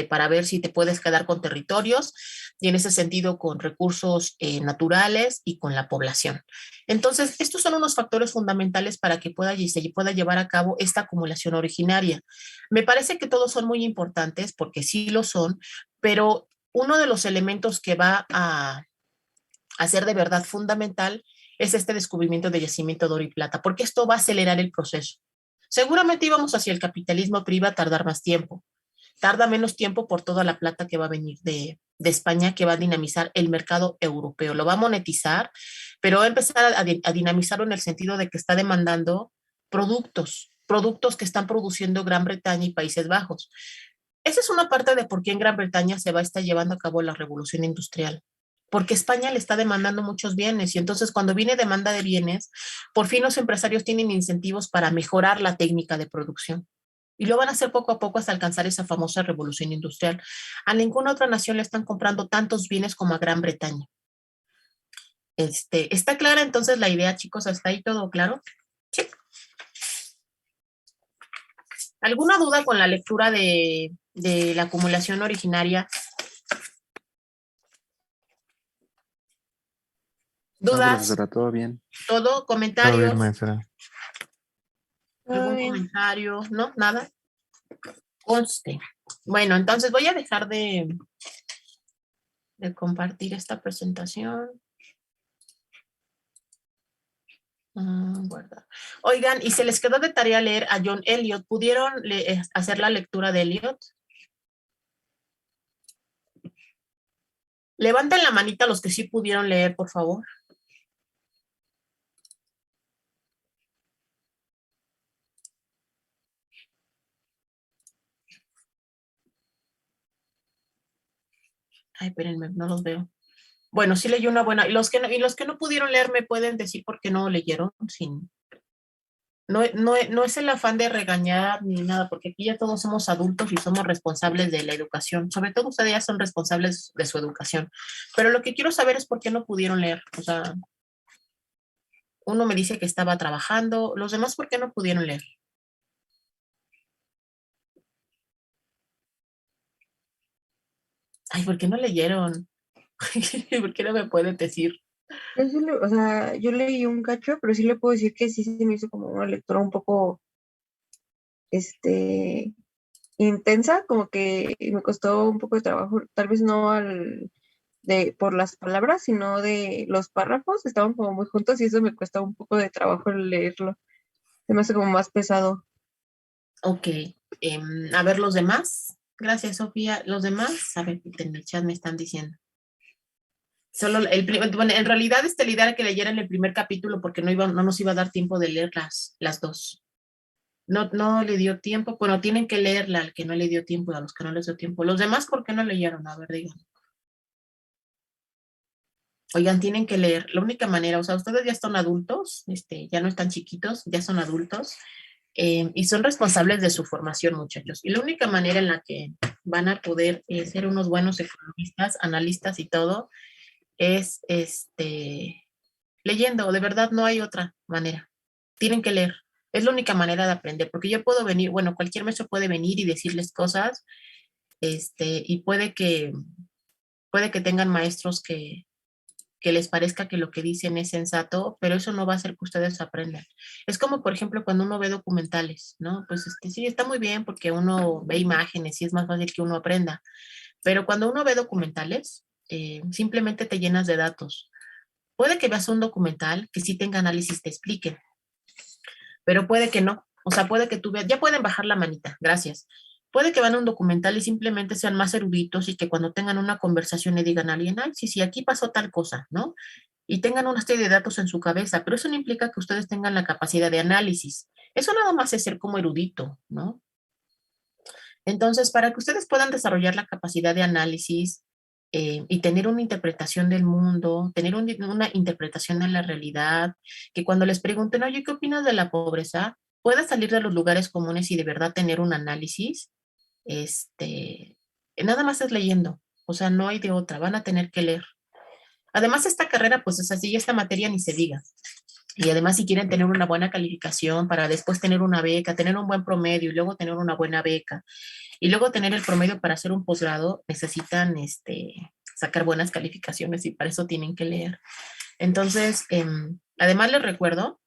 para ver si te puedes quedar con territorios y en ese sentido con recursos naturales y con la población. Entonces, estos son unos factores fundamentales para que se pueda llevar a cabo esta acumulación originaria. Me parece que todos son muy importantes porque sí lo son, pero uno de los elementos que va a ser de verdad fundamental es este descubrimiento de yacimiento de oro y plata, porque esto va a acelerar el proceso. Seguramente íbamos hacia el capitalismo, pero iba a tardar más tiempo. Tarda menos tiempo por toda la plata que va a venir de España, que va a dinamizar el mercado europeo. Lo va a monetizar, pero va a empezar a dinamizarlo en el sentido de que está demandando productos que están produciendo Gran Bretaña y Países Bajos. Esa es una parte de por qué en Gran Bretaña se va a estar llevando a cabo la revolución industrial, porque España le está demandando muchos bienes y entonces cuando viene demanda de bienes, por fin los empresarios tienen incentivos para mejorar la técnica de producción. Y lo van a hacer poco a poco hasta alcanzar esa famosa revolución industrial. A ninguna otra nación le están comprando tantos bienes como a Gran Bretaña. ¿Está clara entonces la idea, chicos? ¿Hasta ahí todo claro? Sí. ¿Alguna duda con la lectura de la acumulación originaria? No, ¿Dudas? profesora, todo bien. ¿Todo? Todo bien, ¿Comentarios? maestra. ¿Algún Bien. comentario? ¿No? ¿Nada? Conste. Bueno, entonces voy a dejar de compartir esta presentación. Guarda. Oigan, ¿y se les quedó de tarea leer a John Eliot? ¿Pudieron hacer la lectura de Eliot? Levanten la manita los que sí pudieron leer, por favor. Ay, espérenme, no los veo. Bueno, sí leí una buena. Y los que no pudieron leer me pueden decir por qué no leyeron. No es el afán de regañar ni nada, porque aquí ya todos somos adultos y somos responsables de la educación. Sobre todo ustedes ya son responsables de su educación. Pero lo que quiero saber es por qué no pudieron leer. O sea, uno me dice que estaba trabajando. Los demás, ¿por qué no pudieron leer? Ay, ¿por qué no leyeron? ¿Por qué no me pueden decir? Yo sí o sea, yo leí un cacho, pero sí le puedo decir que sí se me hizo como una lectura un poco, este, intensa, como que me costó un poco de trabajo, tal vez no por las palabras, sino de los párrafos, estaban como muy juntos y eso me cuesta un poco de trabajo leerlo. Se me hace como más pesado. Ok. A ver, los demás. Gracias, Sofía. Los demás, a ver, en el chat me están diciendo. Solo bueno, en realidad la idea era que leyeran el primer capítulo porque no nos iba a dar tiempo de leer las dos. No le dio tiempo. Bueno, tienen que leerla al que no le dio tiempo, a los que no les dio tiempo. Los demás, ¿por qué no leyeron? A ver, digan. Oigan, tienen que leer. La única manera, o sea, ustedes ya son adultos, ya no están chiquitos, ya son adultos y son responsables de su formación, muchachos. Y la única manera en la que van a poder ser unos buenos economistas, analistas y todo, es leyendo. De verdad, no hay otra manera. Tienen que leer. Es la única manera de aprender, porque yo puedo venir, bueno, cualquier maestro puede venir y decirles cosas, y puede que tengan maestros que les parezca que lo que dicen es sensato, pero eso no va a hacer que ustedes aprendan. Es como, por ejemplo, cuando uno ve documentales, ¿no? Pues sí, está muy bien porque uno ve imágenes y es más fácil que uno aprenda, pero cuando uno ve documentales, simplemente te llenas de datos. Puede que veas un documental que sí tenga análisis, te explique, pero puede que no. O sea, puede que tú veas, ya pueden bajar la manita, gracias. Puede que vean un documental y simplemente sean más eruditos y que cuando tengan una conversación le digan a alguien, ay, sí, sí, aquí pasó tal cosa, ¿no? Y tengan una serie de datos en su cabeza, pero eso no implica que ustedes tengan la capacidad de análisis. Eso nada más es ser como erudito, ¿no? Entonces, para que ustedes puedan desarrollar la capacidad de análisis y tener una interpretación del mundo, tener una interpretación de la realidad, que cuando les pregunten, oye, ¿qué opinas de la pobreza? Puedas salir de los lugares comunes y de verdad tener un análisis, nada más es leyendo, o sea, no hay de otra, van a tener que leer. Además, esta carrera, pues es así, esta materia ni se diga. Y además, si quieren tener una buena calificación para después tener una beca, tener un buen promedio y luego tener una buena beca y luego tener el promedio para hacer un posgrado, necesitan sacar buenas calificaciones y para eso tienen que leer. Entonces, además les recuerdo,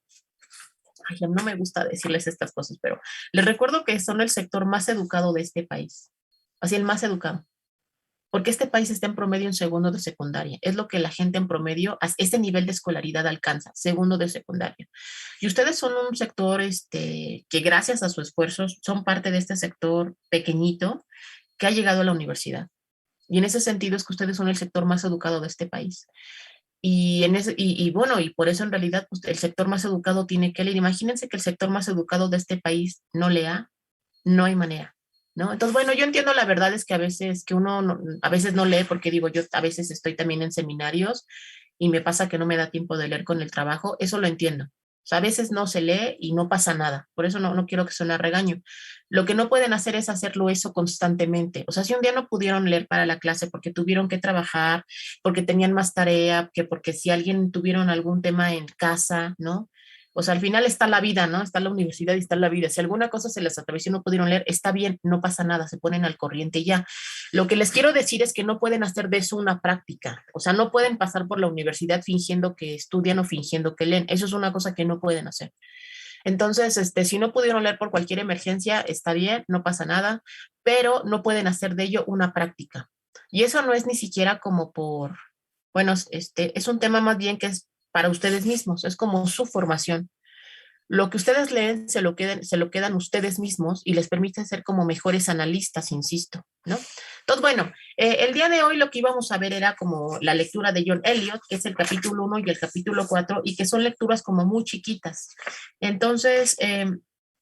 ay, no me gusta decirles estas cosas, pero les recuerdo que son el sector más educado de este país, así el más educado. Porque este país está en promedio en segundo de secundaria. Es lo que la gente en promedio, a este nivel de escolaridad alcanza, segundo de secundaria. Y ustedes son un sector que gracias a su esfuerzo son parte de este sector pequeñito que ha llegado a la universidad. Y en ese sentido es que ustedes son el sector más educado de este país. Y bueno, y por eso en realidad pues, el sector más educado tiene que leer. Imagínense que el sector más educado de este país no lea, no hay manera, ¿no? Entonces, bueno, yo entiendo la verdad es que a veces que uno a veces no lee porque digo, yo a veces estoy también en seminarios y me pasa que no me da tiempo de leer con el trabajo, eso lo entiendo. O sea, a veces no se lee y no pasa nada. Por eso no quiero que suene a regaño. Lo que no pueden hacer es hacerlo eso constantemente. O sea, si un día no pudieron leer para la clase porque tuvieron que trabajar, porque tenían más tarea, que porque si alguien tuvieron algún tema en casa, ¿no? O sea, al final está la vida, ¿no? Está la universidad y está la vida. Si alguna cosa se les atravesó y no pudieron leer, está bien, no pasa nada, se ponen al corriente y ya. Lo que les quiero decir es que no pueden hacer de eso una práctica. O sea, no pueden pasar por la universidad fingiendo que estudian o fingiendo que leen. Eso es una cosa que no pueden hacer. Entonces, si no pudieron leer por cualquier emergencia, está bien, no pasa nada, pero no pueden hacer de ello una práctica. Y eso no es ni siquiera como bueno, es un tema más bien que es para ustedes mismos, es como su formación. Lo que ustedes leen se lo quedan ustedes mismos y les permite ser como mejores analistas, insisto, ¿no? Entonces, bueno, el día de hoy lo que íbamos a ver era como la lectura de John Eliot, que es el capítulo 1 y el capítulo 4, y que son lecturas como muy chiquitas. Entonces,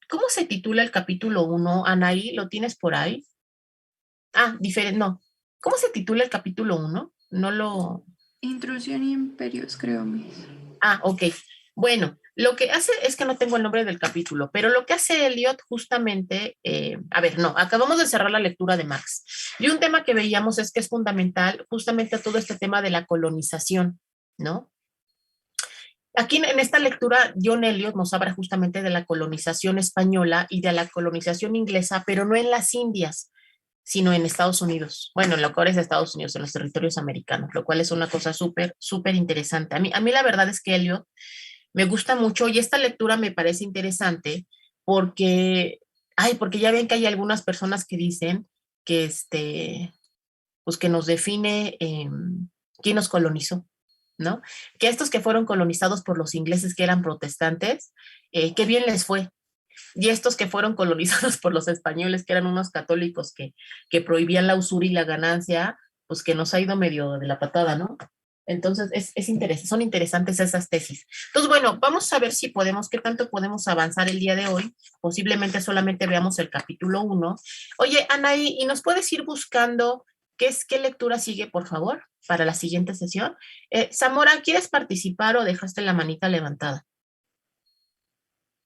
¿cómo se titula el capítulo 1, Anaí? ¿Lo tienes por ahí? Ah, diferente, no. ¿Cómo se titula el capítulo 1? No lo... Intrusión y imperios, creo, Miss. Ah, ok. Bueno, lo que hace es que no tengo el nombre del capítulo, pero lo que hace Eliot justamente, a ver, no, acabamos de cerrar la lectura de Marx. Y un tema que veíamos es que es fundamental justamente todo este tema de la colonización, ¿no? Aquí en esta lectura, John Eliot nos habla justamente de la colonización española y de la colonización inglesa, pero no en las Indias, sino en Estados Unidos. Bueno, en lo que ahora es Estados Unidos, en los territorios americanos, lo cual es una cosa súper, súper interesante. A mí la verdad es que Eliot me gusta mucho y esta lectura me parece interesante porque, porque ya ven que hay algunas personas que dicen que pues que nos define quién nos colonizó, ¿no? Que estos que fueron colonizados por los ingleses que eran protestantes, qué bien les fue. Y estos que fueron colonizados por los españoles, que eran unos católicos que prohibían la usura y la ganancia, pues que nos ha ido medio de la patada, ¿no? Entonces, son interesantes esas tesis. Entonces, bueno, vamos a ver si podemos, qué tanto podemos avanzar el día de hoy. Posiblemente solamente veamos el capítulo 1. Oye, Anaí, ¿y nos puedes ir buscando qué lectura sigue, por favor, para la siguiente sesión? Zamora, ¿quieres participar o dejaste la manita levantada?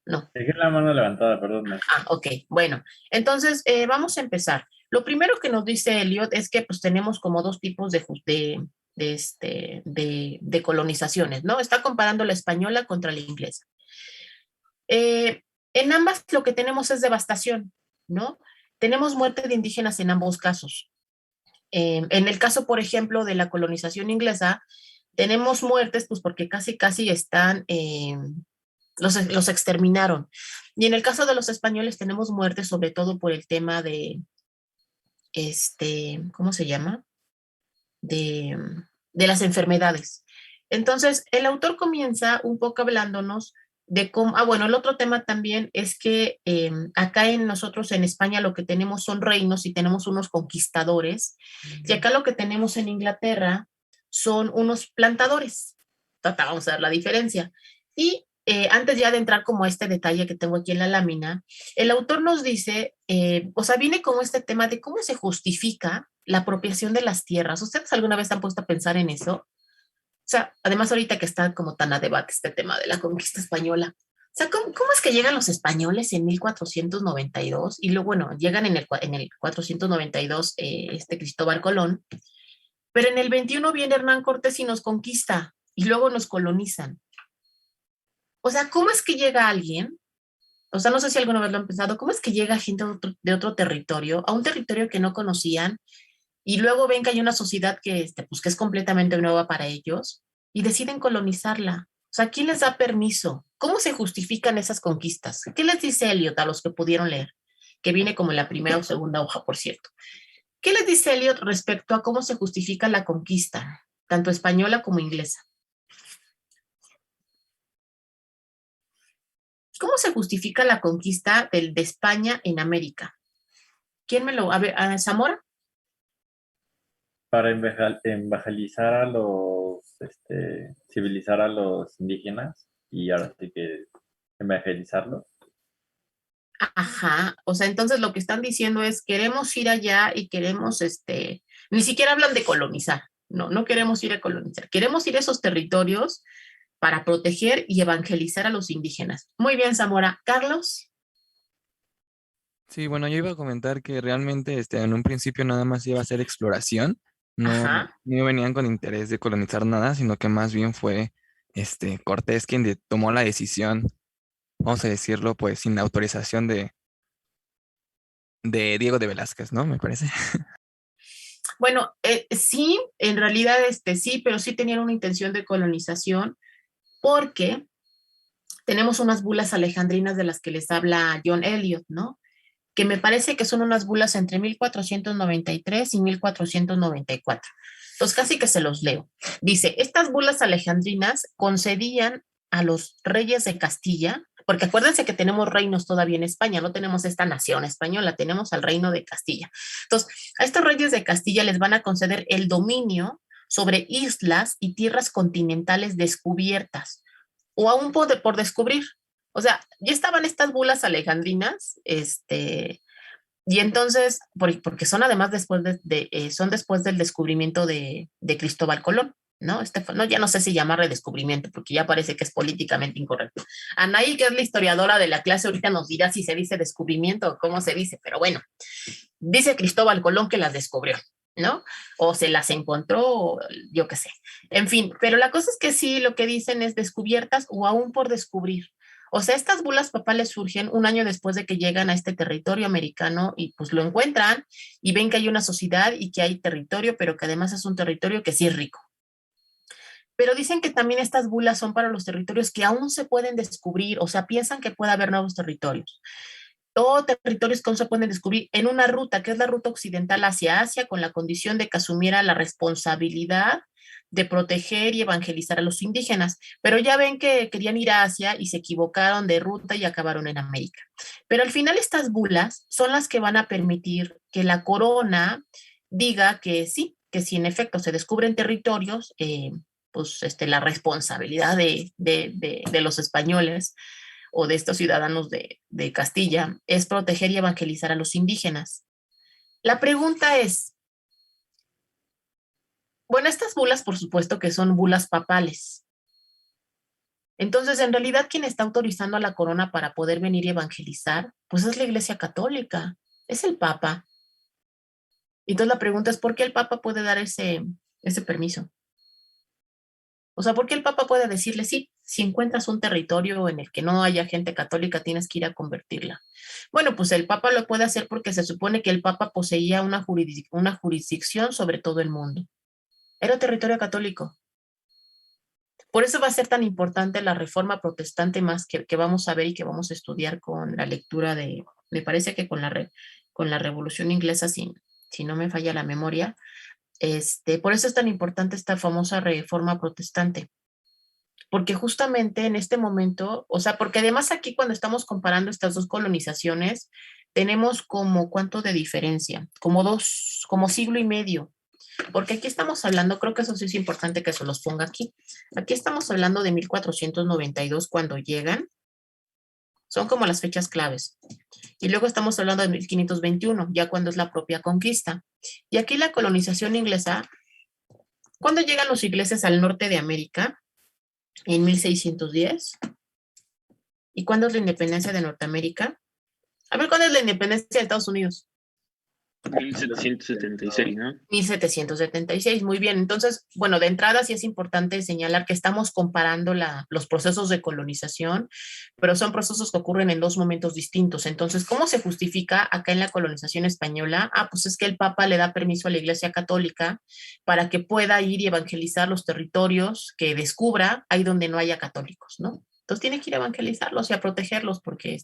No. Dejé la mano levantada, perdón. Ok, bueno, entonces vamos a empezar. Lo primero que nos dice Eliot es que pues tenemos como dos tipos de colonizaciones, ¿no? Está comparando la española contra la inglesa. En ambas lo que tenemos es devastación, ¿no? Tenemos muerte de indígenas en ambos casos. En el caso, por ejemplo, de la colonización inglesa, tenemos muertes pues porque casi están... los exterminaron. Y en el caso de los españoles tenemos muertes sobre todo por el tema de, ¿cómo se llama? De las enfermedades. Entonces, el autor comienza un poco hablándonos de cómo, bueno, el otro tema también es que acá nosotros en España lo que tenemos son reinos y tenemos unos conquistadores, y acá lo que tenemos en Inglaterra son unos plantadores. Vamos a ver la diferencia. Y antes ya de entrar como a este detalle que tengo aquí en la lámina, el autor nos dice, o sea, viene como este tema de cómo se justifica la apropiación de las tierras. ¿Ustedes alguna vez han puesto a pensar en eso? O sea, además ahorita que está como tan a debate este tema de la conquista española. O sea, ¿cómo es que llegan los españoles en 1492 y luego, bueno, llegan en el 492 Cristóbal Colón, pero en el 21 viene Hernán Cortés y nos conquista y luego nos colonizan? O sea, ¿cómo es que llega alguien? O sea, no sé si alguna vez lo han pensado, ¿cómo es que llega gente de otro territorio, a un territorio que no conocían, y luego ven que hay una sociedad que, pues, que es completamente nueva para ellos, y deciden colonizarla? O sea, ¿quién les da permiso? ¿Cómo se justifican esas conquistas? ¿Qué les dice Eliot a los que pudieron leer? Que viene como en la primera o segunda hoja, por cierto. ¿Qué les dice Eliot respecto a cómo se justifica la conquista, tanto española como inglesa? ¿Cómo se justifica la conquista de España en América? ¿Quién me lo...? A ver, ¿Zamora? Para evangelizar a los, civilizar a los indígenas y ahora sí que evangelizarlos. Ajá, o sea, entonces lo que están diciendo es queremos ir allá y queremos, ni siquiera hablan de colonizar, no queremos ir a colonizar, queremos ir a esos territorios para proteger y evangelizar a los indígenas. Muy bien, Zamora. ¿Carlos? Sí, bueno, yo iba a comentar que realmente en un principio nada más iba a ser exploración, Ajá. no venían con interés de colonizar nada, sino que más bien fue Cortés quien tomó la decisión vamos a decirlo, pues sin autorización de Diego de Velázquez, ¿no? Me parece. Bueno, sí, en realidad sí, pero sí tenían una intención de colonización porque tenemos unas bulas alejandrinas de las que les habla John Eliot, ¿no? Que me parece que son unas bulas entre 1493 y 1494. Entonces casi que se los leo. Dice, estas bulas alejandrinas concedían a los reyes de Castilla, porque acuérdense que tenemos reinos todavía en España, no tenemos esta nación española, tenemos al reino de Castilla. Entonces, a estos reyes de Castilla les van a conceder el dominio sobre islas y tierras continentales descubiertas, o aún por descubrir. O sea, ya estaban estas bulas alejandrinas, y entonces, porque son además son después del descubrimiento de Cristóbal Colón, ¿no? No, ya no sé si llama redescubrimiento, porque ya parece que es políticamente incorrecto. Anaí, que es la historiadora de la clase, ahorita nos dirá si se dice descubrimiento o cómo se dice, pero bueno, dice Cristóbal Colón que las descubrió, ¿no? O se las encontró, yo qué sé. En fin, pero la cosa es que sí, lo que dicen es descubiertas o aún por descubrir. O sea, estas bulas papales surgen un año después de que llegan a este territorio americano y pues lo encuentran y ven que hay una sociedad y que hay territorio, pero que además es un territorio que sí es rico. Pero dicen que también estas bulas son para los territorios que aún se pueden descubrir, o sea, piensan que puede haber nuevos territorios o territorios que aún se pueden descubrir en una ruta, que es la ruta occidental hacia Asia, con la condición de que asumiera la responsabilidad de proteger y evangelizar a los indígenas. Pero ya ven que querían ir a Asia y se equivocaron de ruta y acabaron en América. Pero al final estas bulas son las que van a permitir que la corona diga que sí, que si en efecto se descubren territorios, pues la responsabilidad de los españoles o de estos ciudadanos de Castilla es proteger y evangelizar a los indígenas. La pregunta es, bueno, estas bulas por supuesto que son bulas papales. Entonces, en realidad, quien está autorizando a la corona para poder venir y evangelizar, pues es la Iglesia Católica, es el Papa. Entonces la pregunta es, ¿por qué el Papa puede dar ese permiso? O sea, ¿por qué el Papa puede decirle, sí, si encuentras un territorio en el que no haya gente católica, tienes que ir a convertirla? Bueno, pues el Papa lo puede hacer porque se supone que el Papa poseía una jurisdicción sobre todo el mundo. Era territorio católico. Por eso va a ser tan importante la reforma protestante más que vamos a ver y que vamos a estudiar con la lectura me parece que con la Revolución Inglesa, si no me falla la memoria. Por eso es tan importante esta famosa reforma protestante, porque justamente en este momento, o sea, porque además aquí cuando estamos comparando estas dos colonizaciones, tenemos como cuánto de diferencia, como siglo y medio, porque aquí estamos hablando, creo que eso sí es importante que se los ponga aquí estamos hablando de 1492 cuando llegan, son como las fechas claves. Y luego estamos hablando de 1521, ya cuando es la propia conquista. Y aquí la colonización inglesa, ¿cuándo llegan los ingleses al norte de América? En 1610. ¿Y cuándo es la independencia de Norteamérica? A ver, ¿cuándo es la independencia de Estados Unidos? 1776, ¿no? 1776, muy bien. Entonces, bueno, de entrada sí es importante señalar que estamos comparando los procesos de colonización, pero son procesos que ocurren en dos momentos distintos. Entonces, ¿cómo se justifica acá en la colonización española? Pues es que el Papa le da permiso a la Iglesia Católica para que pueda ir y evangelizar los territorios que descubra ahí donde no haya católicos, ¿no? Entonces tiene que ir a evangelizarlos y a protegerlos porque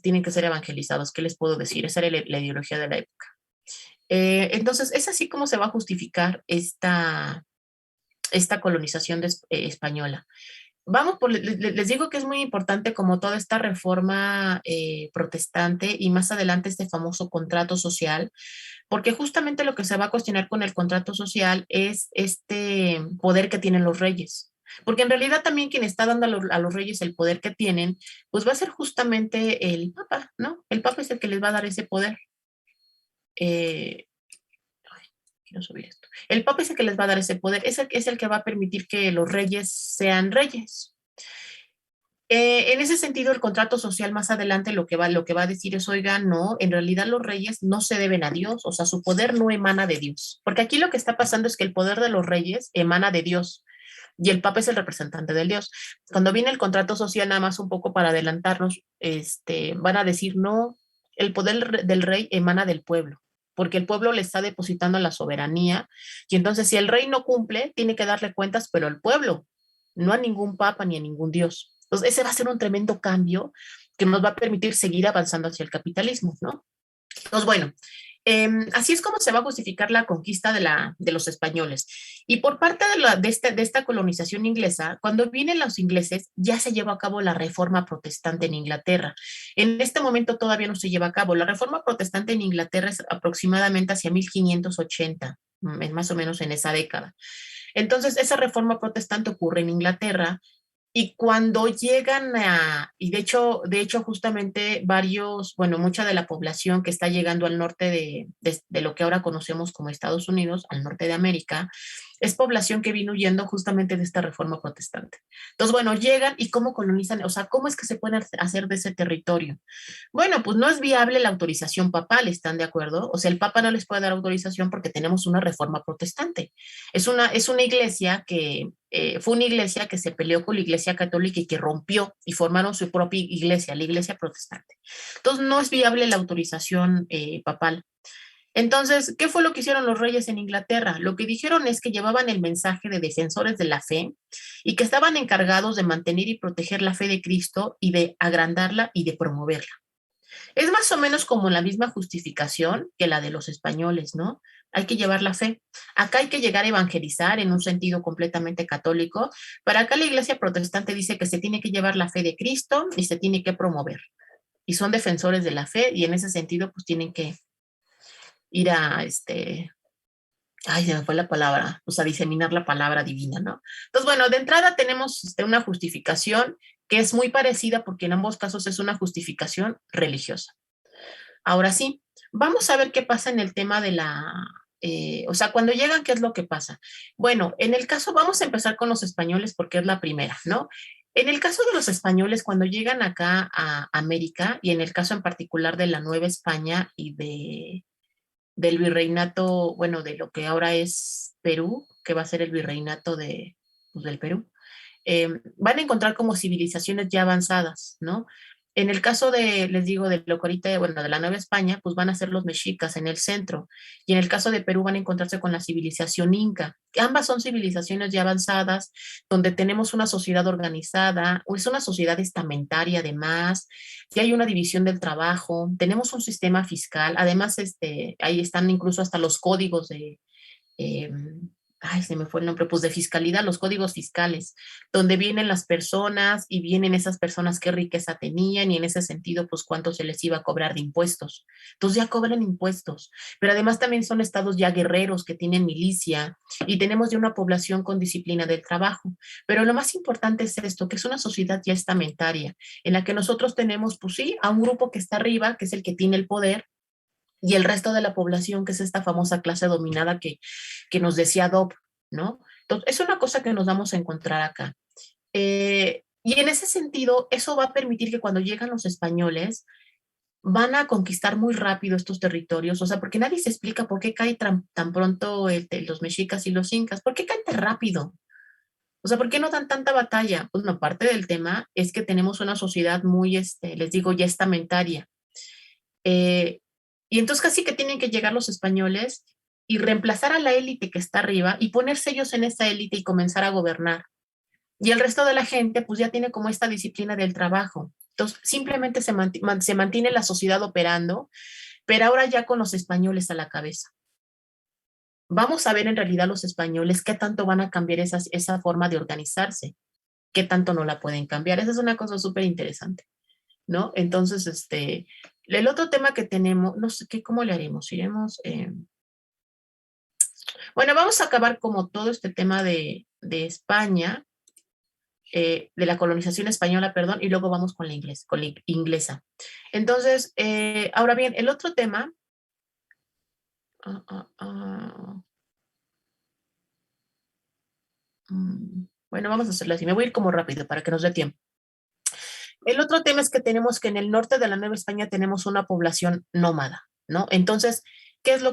tienen que ser evangelizados. ¿Qué les puedo decir? Esa era la ideología de la época. Entonces, es así como se va a justificar esta colonización española. Les digo que es muy importante como toda esta reforma protestante y más adelante este famoso contrato social, porque justamente lo que se va a cuestionar con el contrato social es este poder que tienen los reyes. Porque en realidad también quien está dando a los reyes el poder que tienen, pues va a ser justamente el Papa, ¿no? El Papa es el que les va a dar ese poder. Quiero subir esto. El Papa es el que les va a dar ese poder, es el que va a permitir que los reyes sean reyes. En ese sentido, el contrato social más adelante lo que va a decir es, oiga, no, en realidad los reyes no se deben a Dios, o sea, su poder no emana de Dios. Porque aquí lo que está pasando es que el poder de los reyes emana de Dios. y el Papa es el representante del Dios. Cuando viene el contrato social, nada más un poco para adelantarnos, van a decir, no, el poder del rey emana del pueblo, porque el pueblo le está depositando la soberanía, y entonces si el rey no cumple, tiene que darle cuentas, pero al pueblo, no a ningún papa ni a ningún dios. Entonces ese va a ser un tremendo cambio que nos va a permitir seguir avanzando hacia el capitalismo, ¿no? Entonces, bueno, así es como se va a justificar la conquista de los españoles. Y por parte de esta colonización inglesa, cuando vienen los ingleses, ya se lleva a cabo la reforma protestante en Inglaterra. En este momento todavía no se lleva a cabo. La reforma protestante en Inglaterra es aproximadamente hacia 1580, más o menos en esa década. Entonces, esa reforma protestante ocurre en Inglaterra. Y cuando llegan y de hecho justamente mucha de la población que está llegando al norte de lo que ahora conocemos como Estados Unidos, al norte de América, es población que vino huyendo justamente de esta reforma protestante. Entonces, bueno, llegan y cómo colonizan, o sea, ¿cómo es que se pueden hacer de ese territorio? Bueno, pues no es viable la autorización papal, ¿están de acuerdo? O sea, el Papa no les puede dar autorización porque tenemos una reforma protestante. Es una iglesia que fue una iglesia que se peleó con la iglesia católica y que rompió y formaron su propia iglesia, la iglesia protestante. Entonces, no es viable la autorización papal. Entonces, ¿qué fue lo que hicieron los reyes en Inglaterra? Lo que dijeron es que llevaban el mensaje de defensores de la fe y que estaban encargados de mantener y proteger la fe de Cristo y de agrandarla y de promoverla. Es más o menos como la misma justificación que la de los españoles, ¿no? Hay que llevar la fe. Acá hay que llegar a evangelizar en un sentido completamente católico, pero acá la iglesia protestante dice que se tiene que llevar la fe de Cristo y se tiene que promover. Y son defensores de la fe y en ese sentido pues tienen que ir a, se me fue la palabra, pues a diseminar la palabra divina, ¿no? Entonces, bueno, de entrada tenemos una justificación que es muy parecida porque en ambos casos es una justificación religiosa. Ahora sí, vamos a ver qué pasa en el tema de cuando llegan, ¿qué es lo que pasa? Bueno, en el caso, vamos a empezar con los españoles porque es la primera, ¿no? En el caso de los españoles, cuando llegan acá a América, y en el caso en particular de la Nueva España y del virreinato, bueno, de lo que ahora es Perú, que va a ser el virreinato del Perú, van a encontrar como civilizaciones ya avanzadas, ¿no? En el caso les digo, de lo que ahorita, bueno, de la Nueva España, pues van a ser los mexicas en el centro, y en el caso de Perú van a encontrarse con la civilización inca. Ambas son civilizaciones ya avanzadas, donde tenemos una sociedad organizada, es una sociedad estamentaria además, ya hay una división del trabajo, tenemos un sistema fiscal, además ahí están incluso hasta los códigos se me fue el nombre, pues de fiscalidad, los códigos fiscales, donde vienen las personas y vienen esas personas qué riqueza tenían y en ese sentido, pues cuánto se les iba a cobrar de impuestos. Entonces ya cobran impuestos, pero además también son estados ya guerreros que tienen milicia y tenemos ya una población con disciplina del trabajo. Pero lo más importante es esto, que es una sociedad ya estamentaria, en la que nosotros tenemos, pues sí, a un grupo que está arriba, que es el que tiene el poder, y el resto de la población, que es esta famosa clase dominada que nos decía Dobb, ¿no? Entonces, es una cosa que nos vamos a encontrar acá. Y en ese sentido, eso va a permitir que cuando llegan los españoles, van a conquistar muy rápido estos territorios, o sea, porque nadie se explica por qué cae tan pronto los mexicas y los incas, ¿por qué caen tan rápido? O sea, ¿por qué no dan tanta batalla? Pues no, parte del tema es que tenemos una sociedad muy, les digo, ya estamentaria. Y entonces casi que tienen que llegar los españoles y reemplazar a la élite que está arriba y ponerse ellos en esa élite y comenzar a gobernar. Y el resto de la gente pues ya tiene como esta disciplina del trabajo. Entonces simplemente se mantiene la sociedad operando, pero ahora ya con los españoles a la cabeza. Vamos a ver en realidad los españoles qué tanto van a cambiar esa forma de organizarse, qué tanto no la pueden cambiar. Esa es una cosa súper interesante, ¿no? Entonces, el otro tema que tenemos, no sé cómo le haremos, iremos, bueno, vamos a acabar como todo este tema de España, de la colonización española, perdón, y luego vamos con la inglesa. Entonces, ahora bien, el otro tema, bueno, vamos a hacerlo así, me voy a ir como rápido para que nos dé tiempo. El otro tema es que tenemos que en el norte de la Nueva España tenemos una población nómada, ¿no? Entonces,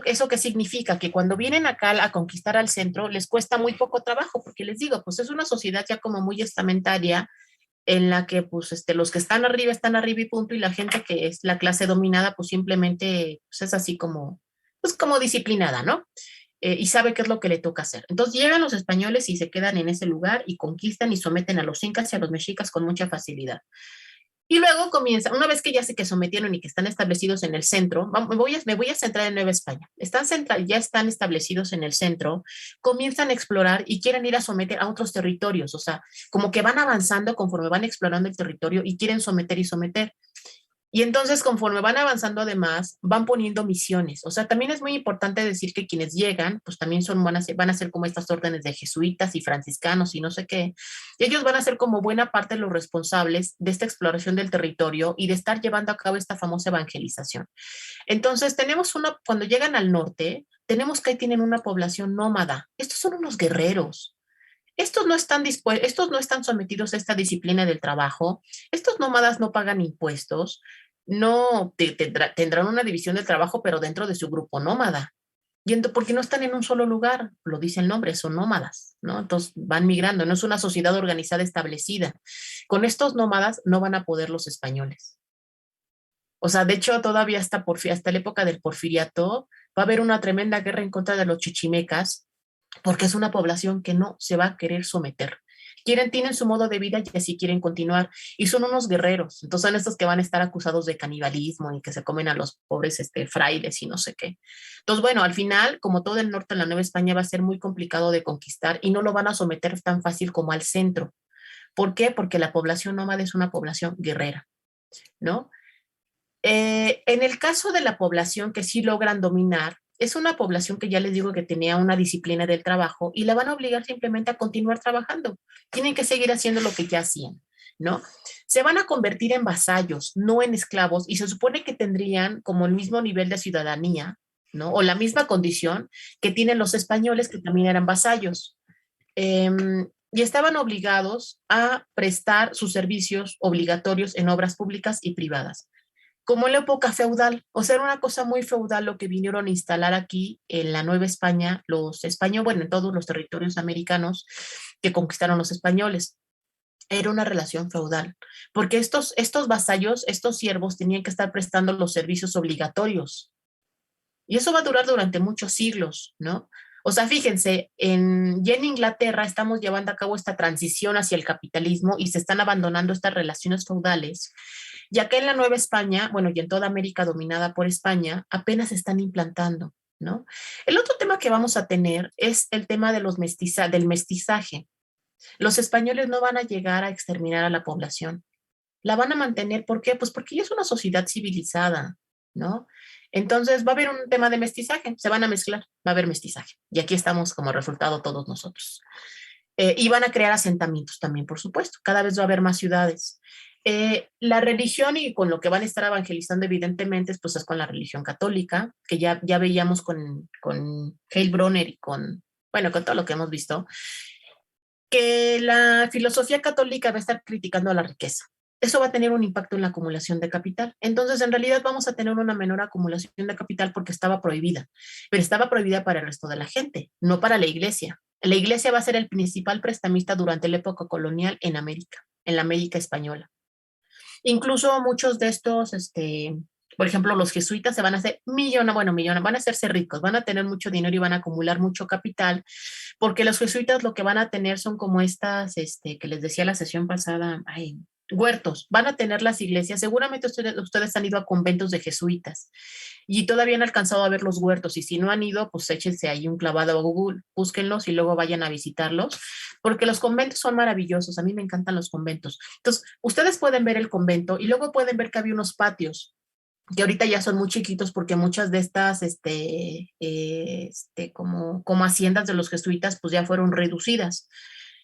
¿Eso qué significa? Que cuando vienen acá a conquistar al centro les cuesta muy poco trabajo, porque les digo, pues es una sociedad ya como muy estamentaria, en la que pues los que están arriba y punto, y la gente que es la clase dominada pues simplemente pues, es así como, pues como disciplinada, ¿no? Y sabe qué es lo que le toca hacer. Entonces llegan los españoles y se quedan en ese lugar y conquistan y someten a los incas y a los mexicas con mucha facilidad. Y luego comienza, una vez que ya se que sometieron y que están establecidos en el centro, me voy a centrar en Nueva España. Ya están establecidos en el centro, comienzan a explorar y quieren ir a someter a otros territorios, o sea, como que van avanzando conforme van explorando el territorio y quieren someter y someter. Y entonces, conforme van avanzando, además, van poniendo misiones. O sea, también es muy importante decir que quienes llegan, pues también van a ser como estas órdenes de jesuitas y franciscanos y no sé qué. Y ellos van a ser como buena parte los responsables de esta exploración del territorio y de estar llevando a cabo esta famosa evangelización. Entonces, cuando llegan al norte, tenemos que ahí tienen una población nómada. Estos son unos guerreros. Estos no están sometidos a esta disciplina del trabajo. Estos nómadas no pagan impuestos, no tendrán una división del trabajo, pero dentro de su grupo nómada. Porque no están en un solo lugar, lo dice el nombre, son nómadas, ¿no? Entonces van migrando, no es una sociedad organizada establecida. Con estos nómadas no van a poder los españoles. O sea, de hecho, todavía hasta la época del Porfiriato va a haber una tremenda guerra en contra de los chichimecas, porque es una población que no se va a querer someter. Tienen su modo de vida y así quieren continuar. Y son unos guerreros. Entonces son estos que van a estar acusados de canibalismo y que se comen a los pobres frailes y no sé qué. Entonces, bueno, al final, como todo el norte de la Nueva España va a ser muy complicado de conquistar y no lo van a someter tan fácil como al centro. ¿Por qué? Porque la población nómada es una población guerrera, ¿no? En el caso de la población que sí logran dominar, es una población que ya les digo que tenía una disciplina del trabajo y la van a obligar simplemente a continuar trabajando. Tienen que seguir haciendo lo que ya hacían, ¿no? Se van a convertir en vasallos, no en esclavos, y se supone que tendrían como el mismo nivel de ciudadanía, ¿no? O la misma condición que tienen los españoles, que también eran vasallos. Y estaban obligados a prestar sus servicios obligatorios en obras públicas y privadas, como en la época feudal. O sea, era una cosa muy feudal lo que vinieron a instalar aquí en la Nueva España los españoles, bueno, en todos los territorios americanos que conquistaron los españoles. Era una relación feudal, porque estos vasallos, estos siervos tenían que estar prestando los servicios obligatorios. Y eso va a durar durante muchos siglos, ¿no? O sea, fíjense, ya en Inglaterra estamos llevando a cabo esta transición hacia el capitalismo y se están abandonando estas relaciones feudales. Y acá en la Nueva España, bueno, y en toda América dominada por España, apenas se están implantando, ¿no? El otro tema que vamos a tener es el tema de del mestizaje. Los españoles no van a llegar a exterminar a la población. La van a mantener, ¿por qué? Pues porque ya es una sociedad civilizada, ¿no? Entonces va a haber un tema de mestizaje, se van a mezclar, va a haber mestizaje. Y aquí estamos como resultado todos nosotros. Y van a crear asentamientos también, por supuesto. Cada vez va a haber más ciudades. La religión, y con lo que van a estar evangelizando evidentemente, pues es con la religión católica, que ya veíamos con Heilbronner y con todo lo que hemos visto, que la filosofía católica va a estar criticando a la riqueza. Eso va a tener un impacto en la acumulación de capital. Entonces, en realidad vamos a tener una menor acumulación de capital porque estaba prohibida, pero estaba prohibida para el resto de la gente, no para la iglesia. La iglesia va a ser el principal prestamista durante la época colonial en América, en la América española. Incluso muchos de estos, por ejemplo, los jesuitas se van a hacer van a hacerse ricos, van a tener mucho dinero y van a acumular mucho capital, porque los jesuitas lo que van a tener son como estas, que les decía la sesión pasada, huertos, van a tener las iglesias. Seguramente ustedes han ido a conventos de jesuitas y todavía han alcanzado a ver los huertos, y si no han ido, pues échense ahí un clavado a Google, búsquenlos y luego vayan a visitarlos, porque los conventos son maravillosos. A mí me encantan los conventos. Entonces, ustedes pueden ver el convento y luego pueden ver que había unos patios que ahorita ya son muy chiquitos, porque muchas de estas como haciendas de los jesuitas pues ya fueron reducidas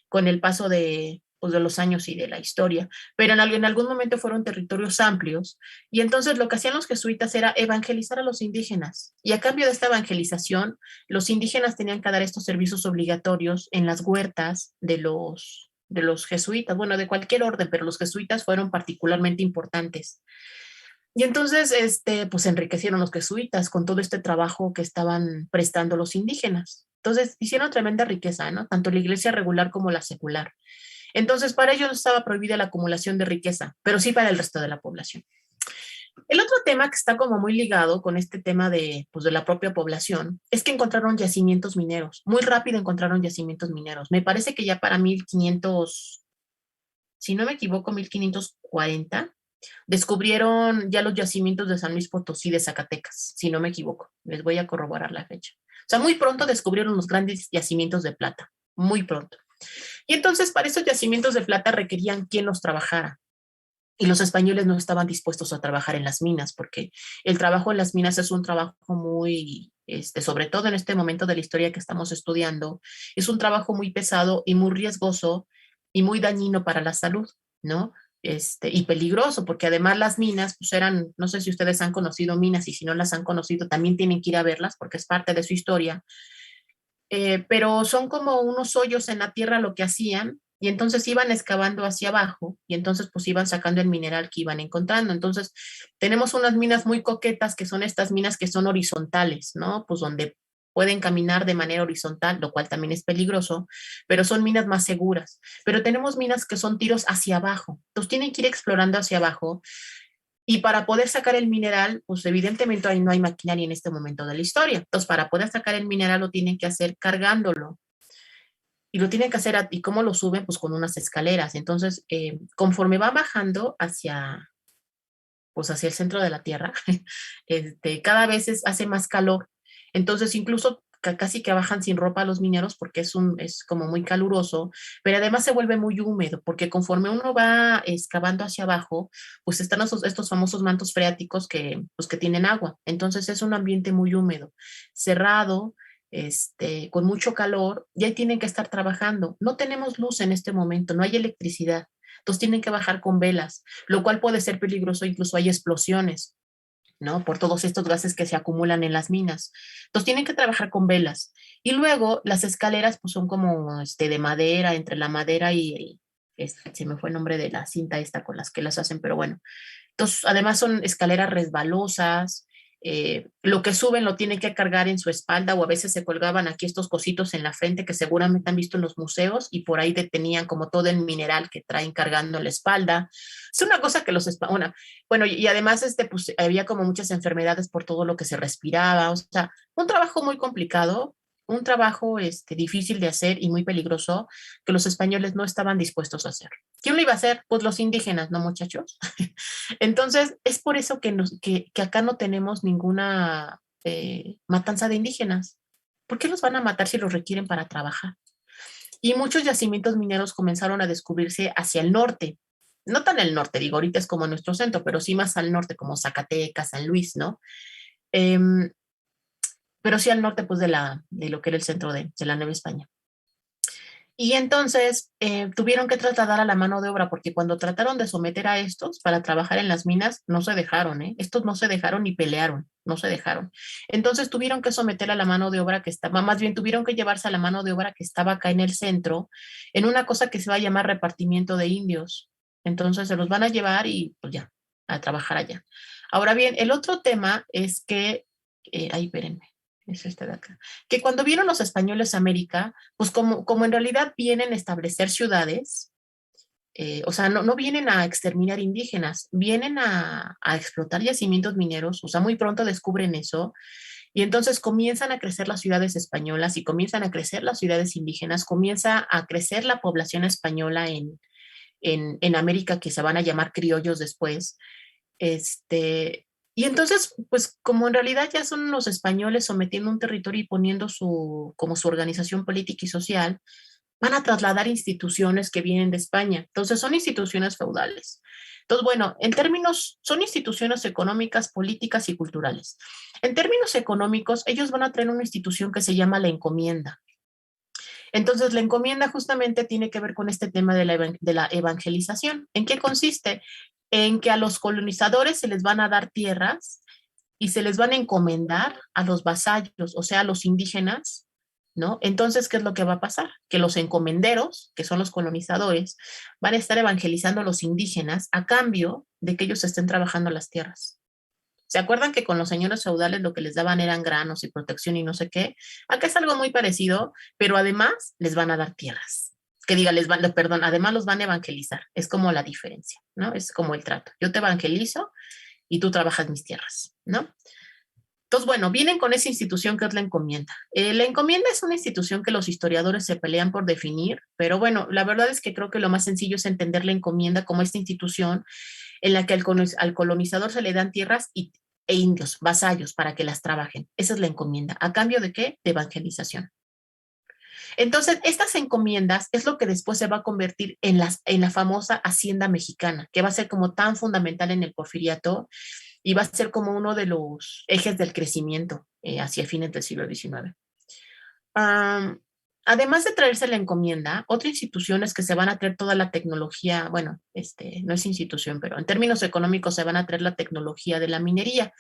con el paso de los años y de la historia, pero en algún momento fueron territorios amplios, y entonces lo que hacían los jesuitas era evangelizar a los indígenas, y a cambio de esta evangelización, los indígenas tenían que dar estos servicios obligatorios en las huertas de los jesuitas, bueno, de cualquier orden, pero los jesuitas fueron particularmente importantes. Y entonces, pues enriquecieron los jesuitas con todo este trabajo que estaban prestando los indígenas. Entonces, hicieron tremenda riqueza, ¿no? Tanto la iglesia regular como la secular. Entonces, para ellos no estaba prohibida la acumulación de riqueza, pero sí para el resto de la población. El otro tema que está como muy ligado con este tema de, pues, de la propia población es que encontraron yacimientos mineros. Muy rápido encontraron yacimientos mineros. Me parece que ya para 1500, si no me equivoco, 1540, descubrieron ya los yacimientos de San Luis Potosí de Zacatecas, si no me equivoco. Les voy a corroborar la fecha. O sea, muy pronto descubrieron los grandes yacimientos de plata, muy pronto. Y entonces para esos yacimientos de plata requerían quien los trabajara. Y los españoles no estaban dispuestos a trabajar en las minas, porque el trabajo en las minas es un trabajo muy, sobre todo en este momento de la historia que estamos estudiando, es un trabajo muy pesado y muy riesgoso y muy dañino para la salud, ¿no? Y peligroso, porque además las minas, pues eran, no sé si ustedes han conocido minas y si no las han conocido, también tienen que ir a verlas porque es parte de su historia, pero son como unos hoyos en la tierra lo que hacían, y entonces iban excavando hacia abajo, y entonces pues iban sacando el mineral que iban encontrando. Entonces tenemos unas minas muy coquetas, que son estas minas que son horizontales, ¿no? Pues donde pueden caminar de manera horizontal, lo cual también es peligroso, pero son minas más seguras. Pero tenemos minas que son tiros hacia abajo, entonces tienen que ir explorando hacia abajo, y para poder sacar el mineral, pues evidentemente ahí no hay maquinaria en este momento de la historia. Entonces, para poder sacar el mineral lo tienen que hacer cargándolo. Y lo tienen que hacer, ¿y cómo lo suben? Pues con unas escaleras. Entonces, conforme va bajando hacia, pues hacia el centro de la Tierra, cada vez hace más calor. Entonces, incluso casi que bajan sin ropa los mineros porque es como muy caluroso, pero además se vuelve muy húmedo, porque conforme uno va excavando hacia abajo, pues están estos famosos mantos freáticos pues, que tienen agua. Entonces es un ambiente muy húmedo, cerrado, con mucho calor, y ahí tienen que estar trabajando. No tenemos luz en este momento, no hay electricidad. Entonces tienen que bajar con velas, lo cual puede ser peligroso, incluso hay explosiones, ¿no? Por todos estos gases que se acumulan en las minas. Entonces tienen que trabajar con velas. Y luego las escaleras pues son como de madera, entre la madera y se me fue el nombre de la cinta esta con las que las hacen, pero bueno. Entonces, además son escaleras resbalosas, lo que suben lo tienen que cargar en su espalda, o a veces se colgaban aquí estos cositos en la frente que seguramente han visto en los museos, y por ahí detenían como todo el mineral que traen cargando en la espalda. Es una cosa que bueno, y además pues, había como muchas enfermedades por todo lo que se respiraba, o sea, un trabajo muy complicado, un trabajo difícil de hacer y muy peligroso, que los españoles no estaban dispuestos a hacer. ¿Quién lo iba a hacer? Pues los indígenas, ¿no, muchachos? Entonces, es por eso que acá no tenemos ninguna matanza de indígenas. ¿Por qué los van a matar si los requieren para trabajar? Y muchos yacimientos mineros comenzaron a descubrirse hacia el norte. No tan el norte, digo, ahorita es como nuestro centro, pero sí más al norte, como Zacatecas, San Luis, ¿no? Pero sí al norte, pues, de lo que era el centro de la Nueva España. Y entonces tuvieron que trasladar a la mano de obra, porque cuando trataron de someter a estos para trabajar en las minas, no se dejaron, ¿eh? Estos no se dejaron ni pelearon, no se dejaron. Entonces tuvieron que someter a la mano de obra que estaba, más bien tuvieron que llevarse a la mano de obra que estaba acá en el centro, en una cosa que se va a llamar repartimiento de indios. Entonces se los van a llevar y pues ya, a trabajar allá. Ahora bien, el otro tema es que, ay, espérenme. Es este de acá. Que cuando vieron los españoles a América, pues como en realidad vienen a establecer ciudades, o sea, no vienen a exterminar indígenas, vienen a explotar yacimientos mineros, o sea, muy pronto descubren eso, y entonces comienzan a crecer las ciudades españolas y comienzan a crecer las ciudades indígenas, comienza a crecer la población española en América, que se van a llamar criollos después. Y entonces, pues como en realidad ya son los españoles sometiendo un territorio y poniendo como su organización política y social, van a trasladar instituciones que vienen de España. Entonces son instituciones feudales. Entonces, bueno, en términos, son instituciones económicas, políticas y culturales. En términos económicos, ellos van a traer una institución que se llama la encomienda. Entonces, la encomienda justamente tiene que ver con este tema de la evangelización. ¿En qué consiste? En que a los colonizadores se les van a dar tierras y se les van a encomendar a los vasallos, o sea, a los indígenas, ¿no? Entonces, ¿qué es lo que va a pasar? Que los encomenderos, que son los colonizadores, van a estar evangelizando a los indígenas a cambio de que ellos estén trabajando las tierras. ¿Se acuerdan que con los señores feudales lo que les daban eran granos y protección y no sé qué? Acá es algo muy parecido, pero además les van a dar tierras. Que diga, perdón, además los van a evangelizar. Es como la diferencia, ¿no? Es como el trato. Yo te evangelizo y tú trabajas mis tierras, ¿no? Entonces, bueno, vienen con esa institución que es la encomienda. La encomienda es una institución que los historiadores se pelean por definir, pero bueno, la verdad es que creo que lo más sencillo es entender la encomienda como esta institución en la que al colonizador se le dan tierras e indios, vasallos, para que las trabajen. Esa es la encomienda. ¿A cambio de qué? De evangelización. Entonces, estas encomiendas es lo que después se va a convertir en la famosa Hacienda Mexicana, que va a ser como tan fundamental en el Porfiriato y va a ser como uno de los ejes del crecimiento hacia fines del siglo XIX. Además de traerse la encomienda, otra institución es que se van a traer toda la tecnología, bueno, no es institución, pero en términos económicos se van a traer la tecnología de la minería,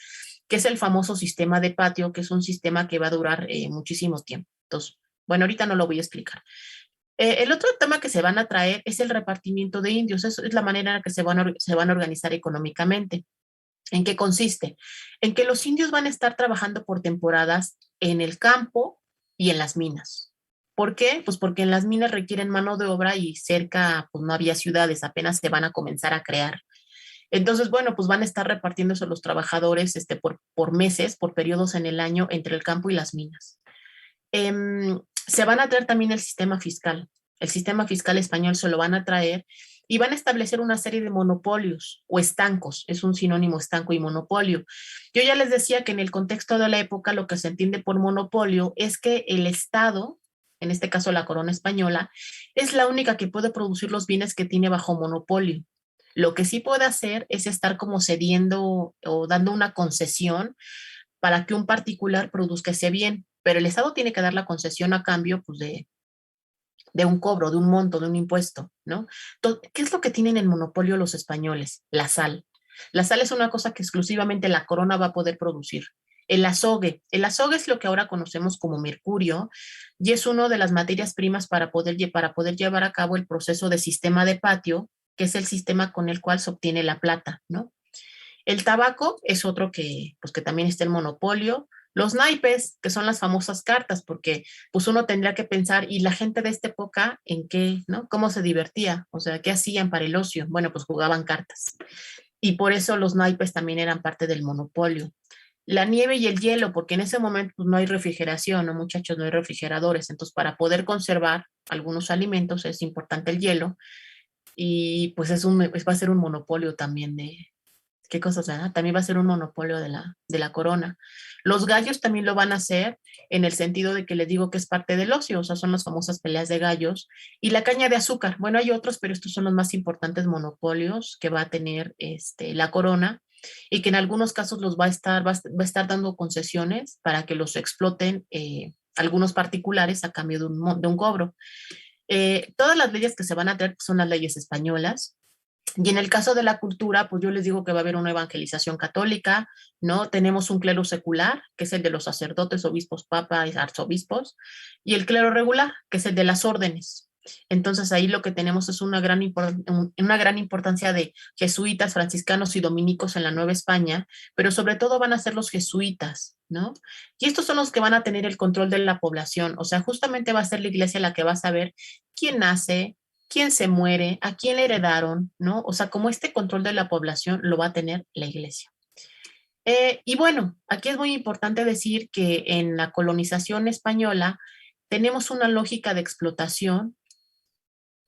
que es el famoso sistema de patio, que es un sistema que va a durar muchísimo tiempo. Entonces, bueno, ahorita no lo voy a explicar. El otro tema que se van a traer es el repartimiento de indios. Eso es la manera en la que se van a organizar económicamente. ¿En qué consiste? En que los indios van a estar trabajando por temporadas en el campo y en las minas. ¿Por qué? Pues porque en las minas requieren mano de obra y cerca pues no había ciudades, apenas se van a comenzar a crear. Entonces, bueno, pues van a estar repartiéndose los trabajadores por meses, por periodos en el año entre el campo y las minas. Se van a traer también el sistema fiscal. El sistema fiscal español se lo van a traer y van a establecer una serie de monopolios o estancos. Es un sinónimo estanco y monopolio. Yo ya les decía que en el contexto de la época lo que se entiende por monopolio es que el Estado, en este caso la corona española, es la única que puede producir los bienes que tiene bajo monopolio. Lo que sí puede hacer es estar como cediendo o dando una concesión para que un particular produzca ese bien, pero el Estado tiene que dar la concesión a cambio pues, de un cobro, de un monto, de un impuesto, ¿no? Entonces, ¿qué es lo que tienen en monopolio los españoles? La sal. La sal es una cosa que exclusivamente la corona va a poder producir. El azogue es lo que ahora conocemos como mercurio y es una de las materias primas para poder llevar a cabo el proceso de sistema de patio, que es el sistema con el cual se obtiene la plata, ¿no? El tabaco es otro pues, que también está en monopolio. Los naipes, que son las famosas cartas, porque pues uno tendría que pensar, ¿y la gente de esta época en qué, no? ¿Cómo se divertía? O sea, ¿qué hacían para el ocio? Bueno, pues jugaban cartas. Y por eso los naipes también eran parte del monopolio. La nieve y el hielo, porque en ese momento pues, no hay refrigeración, ¿no, muchachos? No hay refrigeradores. Entonces, para poder conservar algunos alimentos es importante el hielo. Y pues va a ser un monopolio también qué cosas, ¿verdad? También va a ser un monopolio de la corona. Los gallos también lo van a hacer en el sentido de que les digo que es parte del ocio, o sea, son las famosas peleas de gallos. Y la caña de azúcar, bueno, hay otros, pero estos son los más importantes monopolios que va a tener la corona y que en algunos casos va a estar dando concesiones para que los exploten algunos particulares a cambio de un cobro. Todas las leyes que se van a traer son las leyes españolas. Y en el caso de la cultura, pues yo les digo que va a haber una evangelización católica, ¿no? Tenemos un clero secular, que es el de los sacerdotes, obispos, papas y arzobispos, y el clero regular, que es el de las órdenes. Entonces ahí lo que tenemos es una gran importancia de jesuitas, franciscanos y dominicos en la Nueva España, pero sobre todo van a ser los jesuitas, ¿no? Y estos son los que van a tener el control de la población, o sea, justamente va a ser la iglesia la que va a saber quién nace, quién se muere, a quién le heredaron, ¿no? O sea, como este control de la población lo va a tener la iglesia. Y bueno, aquí es muy importante decir que en la colonización española tenemos una lógica de explotación,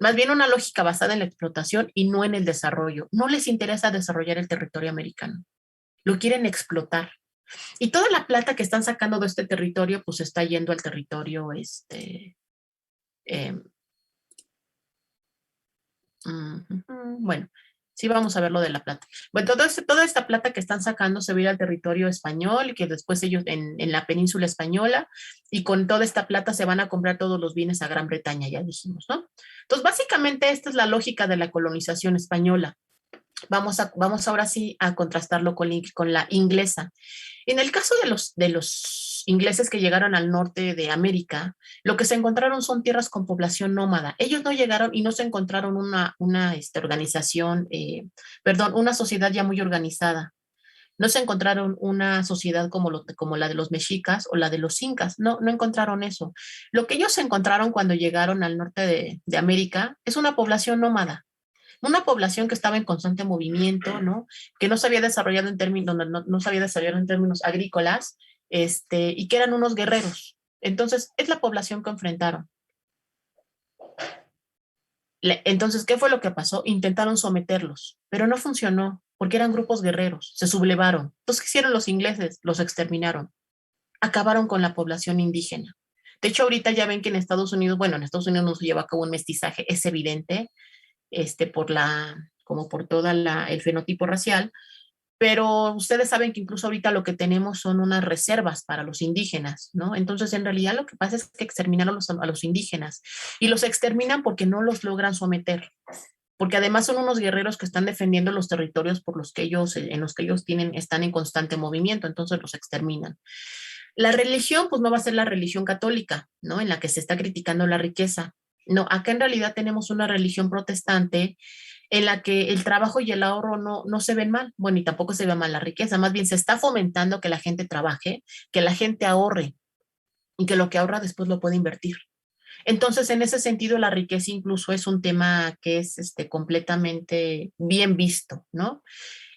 más bien una lógica basada en la explotación y no en el desarrollo. No les interesa desarrollar el territorio americano, lo quieren explotar. Y toda la plata que están sacando de este territorio, pues está yendo al territorio, bueno, sí vamos a ver lo de la plata. Bueno, toda esta plata que están sacando se va a ir al territorio español y que después ellos en la península española y con toda esta plata se van a comprar todos los bienes a Gran Bretaña, ya dijimos, ¿no? Entonces, básicamente esta es la lógica de la colonización española. Vamos ahora sí a contrastarlo con la inglesa. En el caso de los ingleses que llegaron al norte de América, lo que se encontraron son tierras con población nómada. Ellos no llegaron y no se encontraron una organización, una sociedad ya muy organizada. No se encontraron una sociedad como la de los mexicas o la de los incas, no, no encontraron eso. Lo que ellos encontraron cuando llegaron al norte de América es una población nómada, una población que estaba en constante movimiento, ¿no? Que no se había desarrollado en términos, no se había desarrollado en términos agrícolas, y que eran unos guerreros. Entonces, es la población que enfrentaron. Entonces, ¿qué fue lo que pasó? Intentaron someterlos, pero no funcionó, porque eran grupos guerreros, se sublevaron. Entonces, ¿qué hicieron los ingleses? Los exterminaron, acabaron con la población indígena. De hecho, ahorita ya ven que en Estados Unidos, bueno, en Estados Unidos no se lleva a cabo un mestizaje, es evidente, como por toda el fenotipo racial, pero ustedes saben que incluso ahorita lo que tenemos son unas reservas para los indígenas, ¿no? Entonces, en realidad lo que pasa es que exterminaron a los indígenas y los exterminan porque no los logran someter, porque además son unos guerreros que están defendiendo los territorios en los que ellos están en constante movimiento, entonces los exterminan. La religión, pues no va a ser la religión católica, ¿no? En la que se está criticando la riqueza. No, acá en realidad tenemos una religión protestante en la que el trabajo y el ahorro no se ven mal, bueno, y tampoco se ve mal la riqueza, más bien se está fomentando que la gente trabaje, que la gente ahorre y que lo que ahorra después lo puede invertir. Entonces, en ese sentido, la riqueza incluso es un tema que es completamente bien visto, ¿no?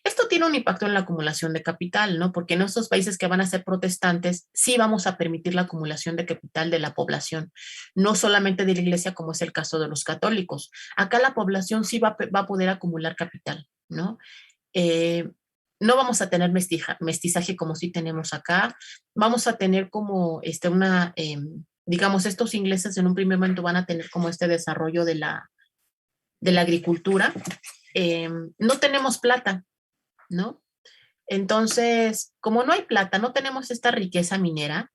Esto tiene un impacto en la acumulación de capital, ¿no? Porque en estos países que van a ser protestantes, sí vamos a permitir la acumulación de capital de la población, no solamente de la iglesia, como es el caso de los católicos. Acá la población sí va a poder acumular capital, ¿no? Eh, no vamos a tener mestizaje como sí tenemos acá, vamos a tener como digamos, estos ingleses en un primer momento van a tener como este desarrollo de la agricultura. No tenemos plata, ¿no? Entonces, como no hay plata, no tenemos esta riqueza minera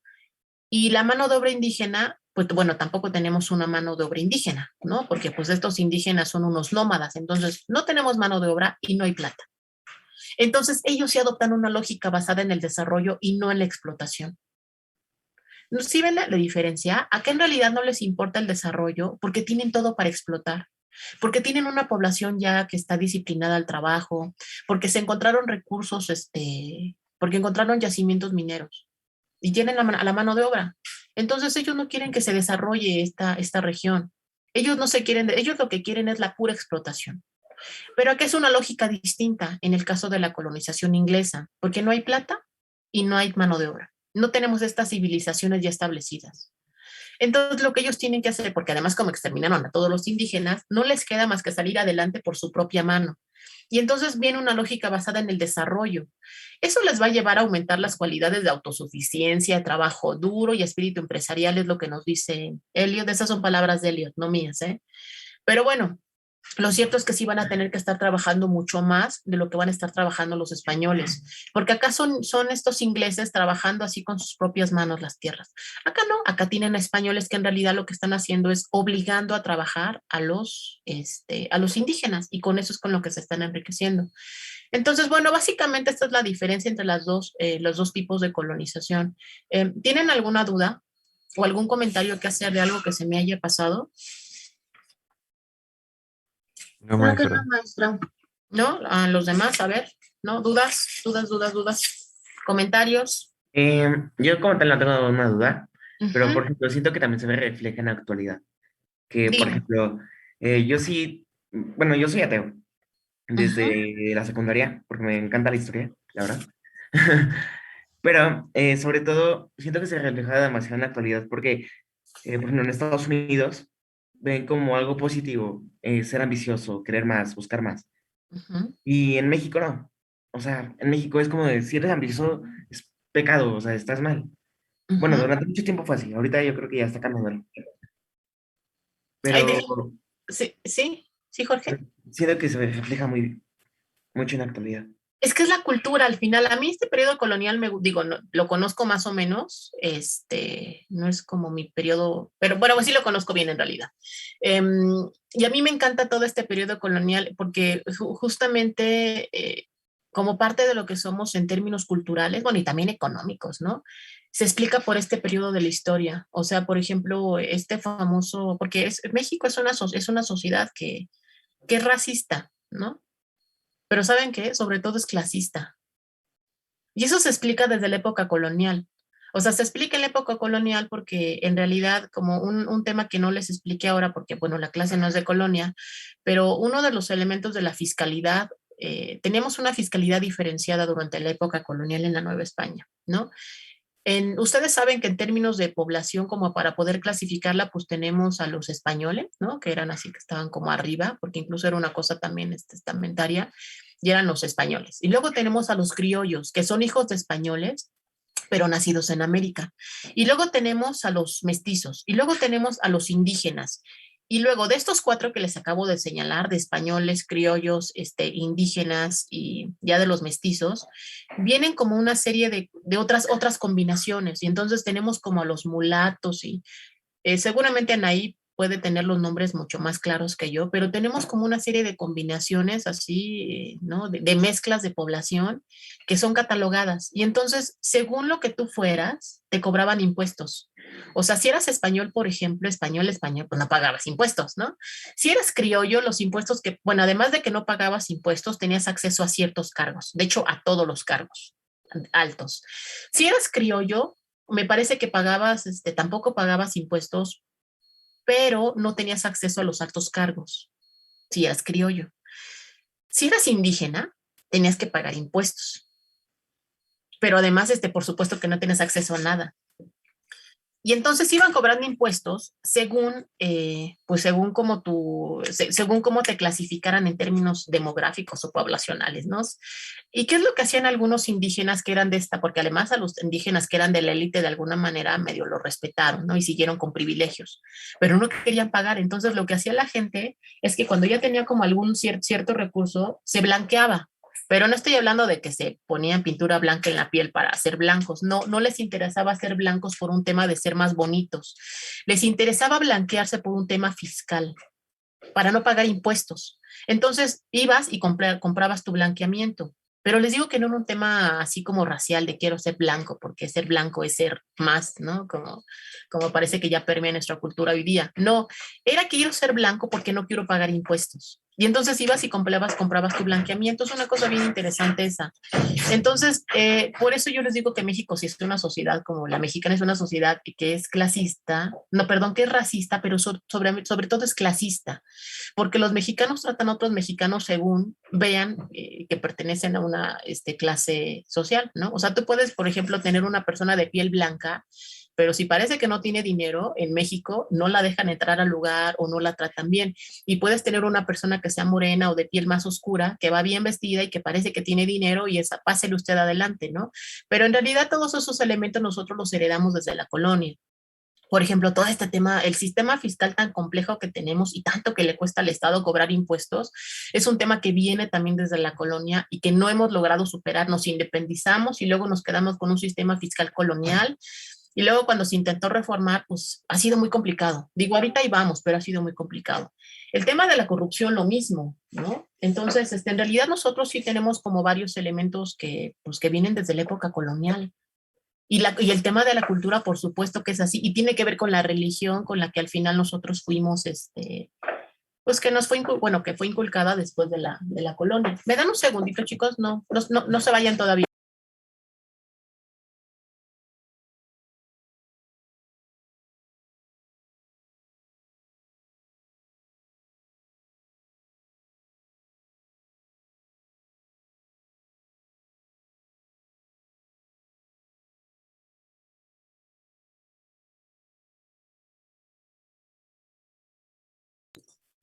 y la mano de obra indígena, pues bueno, tampoco tenemos una mano de obra indígena, ¿no? Porque pues estos indígenas son unos nómadas, entonces no tenemos mano de obra y no hay plata. Entonces, ellos sí adoptan una lógica basada en el desarrollo y no en la explotación. ¿Sí ven la diferencia? Acá en realidad no les importa el desarrollo porque tienen todo para explotar, porque tienen una población ya que está disciplinada al trabajo, porque se encontraron recursos, porque encontraron yacimientos mineros y tienen a la mano de obra. Entonces ellos no quieren que se desarrolle esta región. Ellos no se quieren, ellos lo que quieren es la pura explotación. Pero aquí es una lógica distinta en el caso de la colonización inglesa, porque no hay plata y no hay mano de obra. No tenemos estas civilizaciones ya establecidas. Entonces, lo que ellos tienen que hacer, porque además como exterminaron a todos los indígenas, no les queda más que salir adelante por su propia mano. Y entonces viene una lógica basada en el desarrollo. Eso les va a llevar a aumentar las cualidades de autosuficiencia, trabajo duro y espíritu empresarial, es lo que nos dice Eliot. Esas son palabras de Eliot, no mías, ¿eh? Pero bueno, lo cierto es que sí van a tener que estar trabajando mucho más de lo que van a estar trabajando los españoles, porque acá son estos ingleses trabajando así con sus propias manos las tierras. Acá no, acá tienen a españoles que en realidad lo que están haciendo es obligando a trabajar a los indígenas y con eso es con lo que se están enriqueciendo. Entonces, bueno, básicamente esta es la diferencia entre los dos tipos de colonización. ¿Tienen alguna duda o algún comentario que hacer de algo que se me haya pasado? No, Creo que no, maestra. maestra. ¿No? A los demás, a ver, ¿no? ¿Dudas? ¿Comentarios? Yo como tal no tengo una duda, pero Ujú. por ejemplo, siento que también se ve refleja en la actualidad. Que, por Dime. ejemplo, yo sí, bueno, yo soy ateo Ujú. desde la secundaria, porque me encanta la historia, la verdad. Pero, sobre todo, siento que se refleja demasiado en la actualidad, porque, por ejemplo, en Estados Unidos ven como algo positivo ser ambicioso, querer más, buscar más. Ujú. Y en México no. O sea, en México es como de, si eres ambicioso, es pecado, o sea, estás mal. Bueno, Ujú. durante mucho tiempo fue así, ahorita yo creo que ya está cambiando. Ay, Pero sí, sí, sí, Jorge. siento que se refleja mucho en la actualidad. Es que es la cultura al final. A mí este periodo colonial digo, lo conozco más o menos, no es como mi periodo, pero bueno, pues sí lo conozco bien en realidad. Y a mí me encanta todo este periodo colonial porque justamente como parte de lo que somos en términos culturales, bueno, y también económicos, ¿no? Se explica por este periodo de la historia. O sea, por ejemplo, este famoso, porque México es una sociedad que es racista, ¿no? Pero ¿saben qué? Sobre todo es clasista. Y eso se explica desde la época colonial. O sea, se explica en la época colonial porque en realidad, como un tema que no les expliqué ahora, porque bueno, la clase no es de colonia, pero uno de los elementos de la fiscalidad, teníamos una fiscalidad diferenciada durante la época colonial en la Nueva España, ¿no? Ustedes saben que en términos de población, como para poder clasificarla, pues tenemos a los españoles, ¿no? Que eran así, que estaban como arriba, porque incluso era una cosa también estamentaria, y eran los españoles. Y luego tenemos a los criollos, que son hijos de españoles, pero nacidos en América. Y luego tenemos a los mestizos, y luego tenemos a los indígenas. Y luego de estos cuatro que les acabo de señalar, de españoles, criollos, indígenas y ya de los mestizos, vienen como una serie de otras combinaciones. Y entonces tenemos como a los mulatos y seguramente Anaí puede tener los nombres mucho más claros que yo, pero tenemos como una serie de combinaciones así, ¿no? De mezclas de población que son catalogadas. Y entonces, según lo que tú fueras, te cobraban impuestos. O sea, si eras español, por ejemplo, español, pues no pagabas impuestos, ¿no? Si eras criollo, los impuestos que, bueno, además de que no pagabas impuestos, tenías acceso a ciertos cargos, de hecho, a todos los cargos altos. Si eras criollo, me parece que pagabas, tampoco pagabas impuestos, pero no tenías acceso a los altos cargos, si eras criollo. Si eras indígena, tenías que pagar impuestos, pero además, por supuesto que no tenías acceso a nada. Y entonces iban cobrando impuestos según, pues según cómo te clasificaran en términos demográficos o poblacionales, ¿no? ¿Y qué es lo que hacían algunos indígenas que eran de esta? Porque además a los indígenas que eran de la élite de alguna manera medio lo respetaron, ¿no? Y siguieron con privilegios, pero no querían pagar. Entonces lo que hacía la gente es que cuando ya tenía como algún cierto recurso, se blanqueaba. Pero no estoy hablando de que se ponían pintura blanca en la piel para ser blancos. No, no les interesaba ser blancos por un tema de ser más bonitos. Les interesaba blanquearse por un tema fiscal, para no pagar impuestos. Entonces ibas y comprabas tu blanqueamiento. Pero les digo que no era un tema así como racial de quiero ser blanco, porque ser blanco es ser más, ¿no? Como parece que ya permea nuestra cultura hoy día. No, era que quiero ser blanco porque no quiero pagar impuestos. Y entonces ibas y comprabas tu blanqueamiento. Es una cosa bien interesante esa. Entonces, por eso yo les digo que México sí es una sociedad como la mexicana es una sociedad que es clasista, no, perdón, que es racista, pero sobre todo es clasista, porque los mexicanos tratan a otros mexicanos según vean que pertenecen a una clase social, ¿no? O sea, tú puedes, por ejemplo, tener una persona de piel blanca, pero si parece que no tiene dinero, en México no la dejan entrar al lugar o no la tratan bien. Y puedes tener una persona que sea morena o de piel más oscura, que va bien vestida y que parece que tiene dinero y pásele usted adelante, ¿no? Pero en realidad todos esos elementos nosotros los heredamos desde la colonia. Por ejemplo, todo este tema, el sistema fiscal tan complejo que tenemos y tanto que le cuesta al Estado cobrar impuestos, es un tema que viene también desde la colonia y que no hemos logrado superar. Nos independizamos y luego nos quedamos con un sistema fiscal colonial. Y luego cuando se intentó reformar, pues ha sido muy complicado. Digo, ahorita ahí vamos, pero ha sido muy complicado. El tema de la corrupción, lo mismo, ¿no? Entonces, en realidad nosotros sí tenemos como varios elementos pues, que vienen desde la época colonial. Y el tema de la cultura, por supuesto que es así, y tiene que ver con la religión con la que al final nosotros fuimos, pues que nos fue, bueno, que fue inculcada después de la colonia. ¿Me dan un segundito, chicos? No se vayan todavía.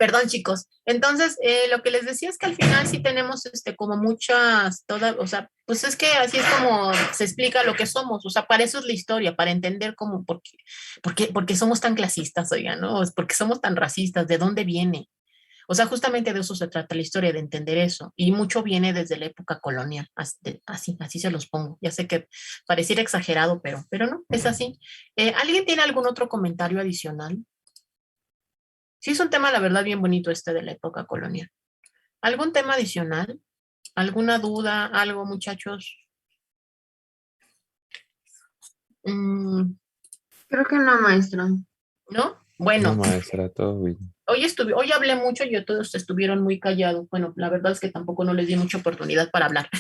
Perdón, chicos. Entonces, lo que les decía es que al final sí tenemos como o sea, pues es que así es como se explica lo que somos. O sea, para eso es la historia, para entender cómo, porque somos tan clasistas, oigan, ¿no? Es porque somos tan racistas, ¿de dónde viene? O sea, justamente de eso se trata la historia, de entender eso. Y mucho viene desde la época colonial. Así se los pongo. Ya sé que pareciera exagerado, pero no, es así. ¿Alguien tiene algún otro comentario adicional? Sí, es un tema, la verdad, bien bonito de la época colonial. ¿Algún tema adicional? ¿Alguna duda? ¿Algo, muchachos? Creo que no, maestro. ¿No? No, Bueno, maestra, todo bien. hoy hablé mucho y todos estuvieron muy callados. Bueno, la verdad es que tampoco no les di mucha oportunidad para hablar.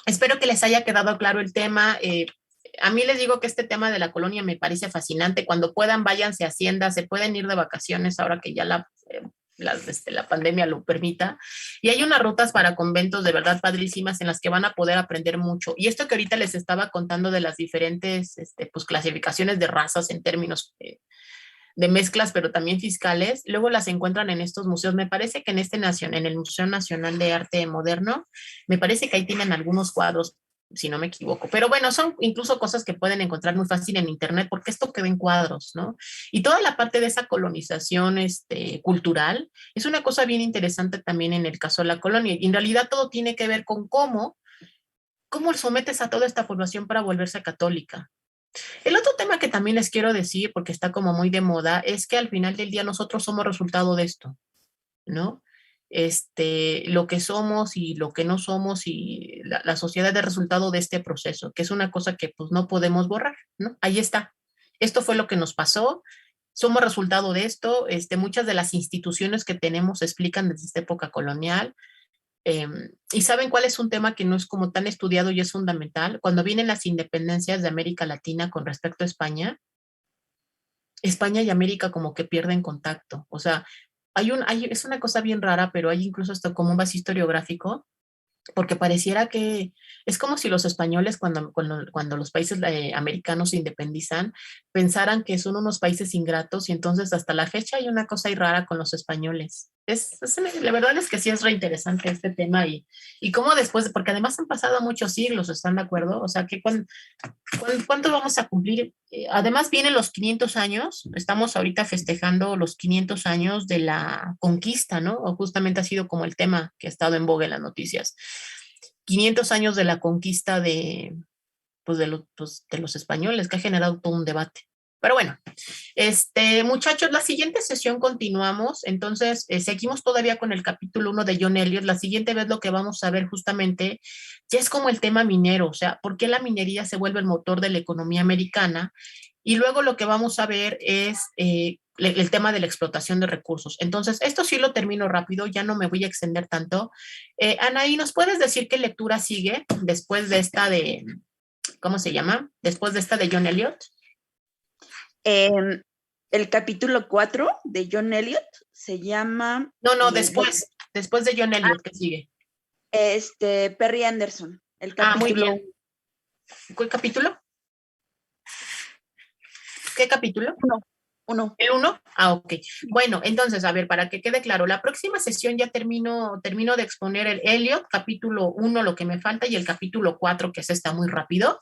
Espero que les haya quedado claro el tema. A mí les digo que este tema de la colonia me parece fascinante. Cuando puedan, váyanse a Hacienda, se pueden ir de vacaciones ahora que ya la pandemia lo permita. Y hay unas rutas para conventos de verdad padrísimas en las que van a poder aprender mucho. Y esto que ahorita les estaba contando de las diferentes pues, clasificaciones de razas en términos de mezclas, pero también fiscales, luego las encuentran en estos museos. Me parece que en el Museo Nacional de Arte Moderno, me parece que ahí tienen algunos cuadros, si no me equivoco. Pero bueno, son incluso cosas que pueden encontrar muy fácil en internet, porque esto queda en cuadros, ¿no? Y toda la parte de esa colonización cultural es una cosa bien interesante también en el caso de la colonia. Y en realidad todo tiene que ver con cómo sometes a toda esta población para volverse católica. El otro tema que también les quiero decir, porque está como muy de moda, es que al final del día nosotros somos resultado de esto, ¿no? Lo que somos y lo que no somos y la sociedad es resultado de este proceso, que es una cosa que pues no podemos borrar, ¿no? Ahí está. Esto fue lo que nos pasó. Somos resultado de esto. Muchas de las instituciones que tenemos se explican desde esta época colonial. Y saben cuál es un tema que no es como tan estudiado y es fundamental. Cuando vienen las independencias de América Latina con respecto a España, España y América como que pierden contacto. O sea, es una cosa bien rara, pero hay incluso hasta como un vacío historiográfico, porque pareciera que es como si los españoles cuando los países americanos se independizan pensaran que son unos países ingratos y entonces hasta la fecha hay una cosa ahí rara con los españoles. La verdad es que sí es reinteresante este tema y cómo después, porque además han pasado muchos siglos, ¿están de acuerdo? O sea, que ¿cuánto vamos a cumplir? Además vienen los 500 años, estamos ahorita festejando los 500 años de la conquista, ¿no? O justamente ha sido como el tema que ha estado en boga en las noticias. 500 años de la conquista pues de los españoles, que ha generado todo un debate. Pero bueno, muchachos, la siguiente sesión continuamos, entonces seguimos todavía con el capítulo 1 de John Elliot. La siguiente vez lo que vamos a ver justamente ya es como el tema minero, o sea, por qué la minería se vuelve el motor de la economía americana, y luego lo que vamos a ver es el tema de la explotación de recursos. Entonces, esto sí lo termino rápido, ya no me voy a extender tanto. Anaí, ¿nos puedes decir qué lectura sigue después de esta ¿cómo se llama? Después de esta de John Elliot. El capítulo 4 de John Elliot se llama... No, después de John Elliot, ¿qué sigue? Perry Anderson. El capítulo... muy bien. ¿Qué capítulo? ¿Qué capítulo? 1. ¿El 1? Ah, ok. Bueno, entonces, a ver, para que quede claro, la próxima sesión ya termino de exponer el Elliot, capítulo 1, lo que me falta, y el capítulo 4, que está muy rápido.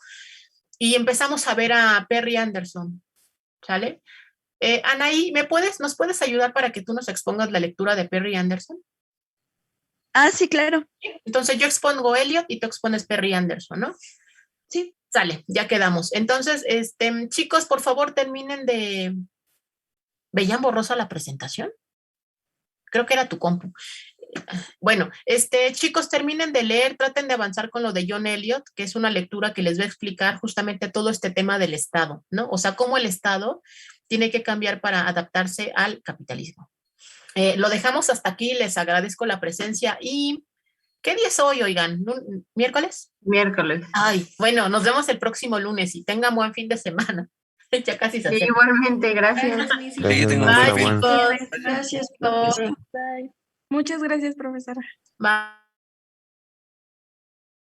Y empezamos a ver a Perry Anderson. ¿Sale? Anaí, ¿nos puedes ayudar para que tú nos expongas la lectura de Perry Anderson? Ah, sí, claro. Entonces yo expongo Elliot y tú expones Perry Anderson, ¿no? Sí. Sale, ya quedamos. Entonces, chicos, por favor, terminen de... ¿Veían borrosa la presentación? Creo que era tu compu. Bueno, chicos, terminen de leer, traten de avanzar con lo de John Elliot, que es una lectura que les va a explicar justamente todo este tema del Estado, ¿no? O sea, cómo el Estado tiene que cambiar para adaptarse al capitalismo. Lo dejamos hasta aquí, les agradezco la presencia y... ¿Qué día es hoy, oigan? ¿Miércoles? Miércoles. Ay, bueno, nos vemos el próximo lunes y tengan buen fin de semana. Ya casi se hace. Igualmente, gracias. Gracias, tengan maestra Bye, Juan. chicos. Gracias, Bye. Muchas gracias, profesora. Bye.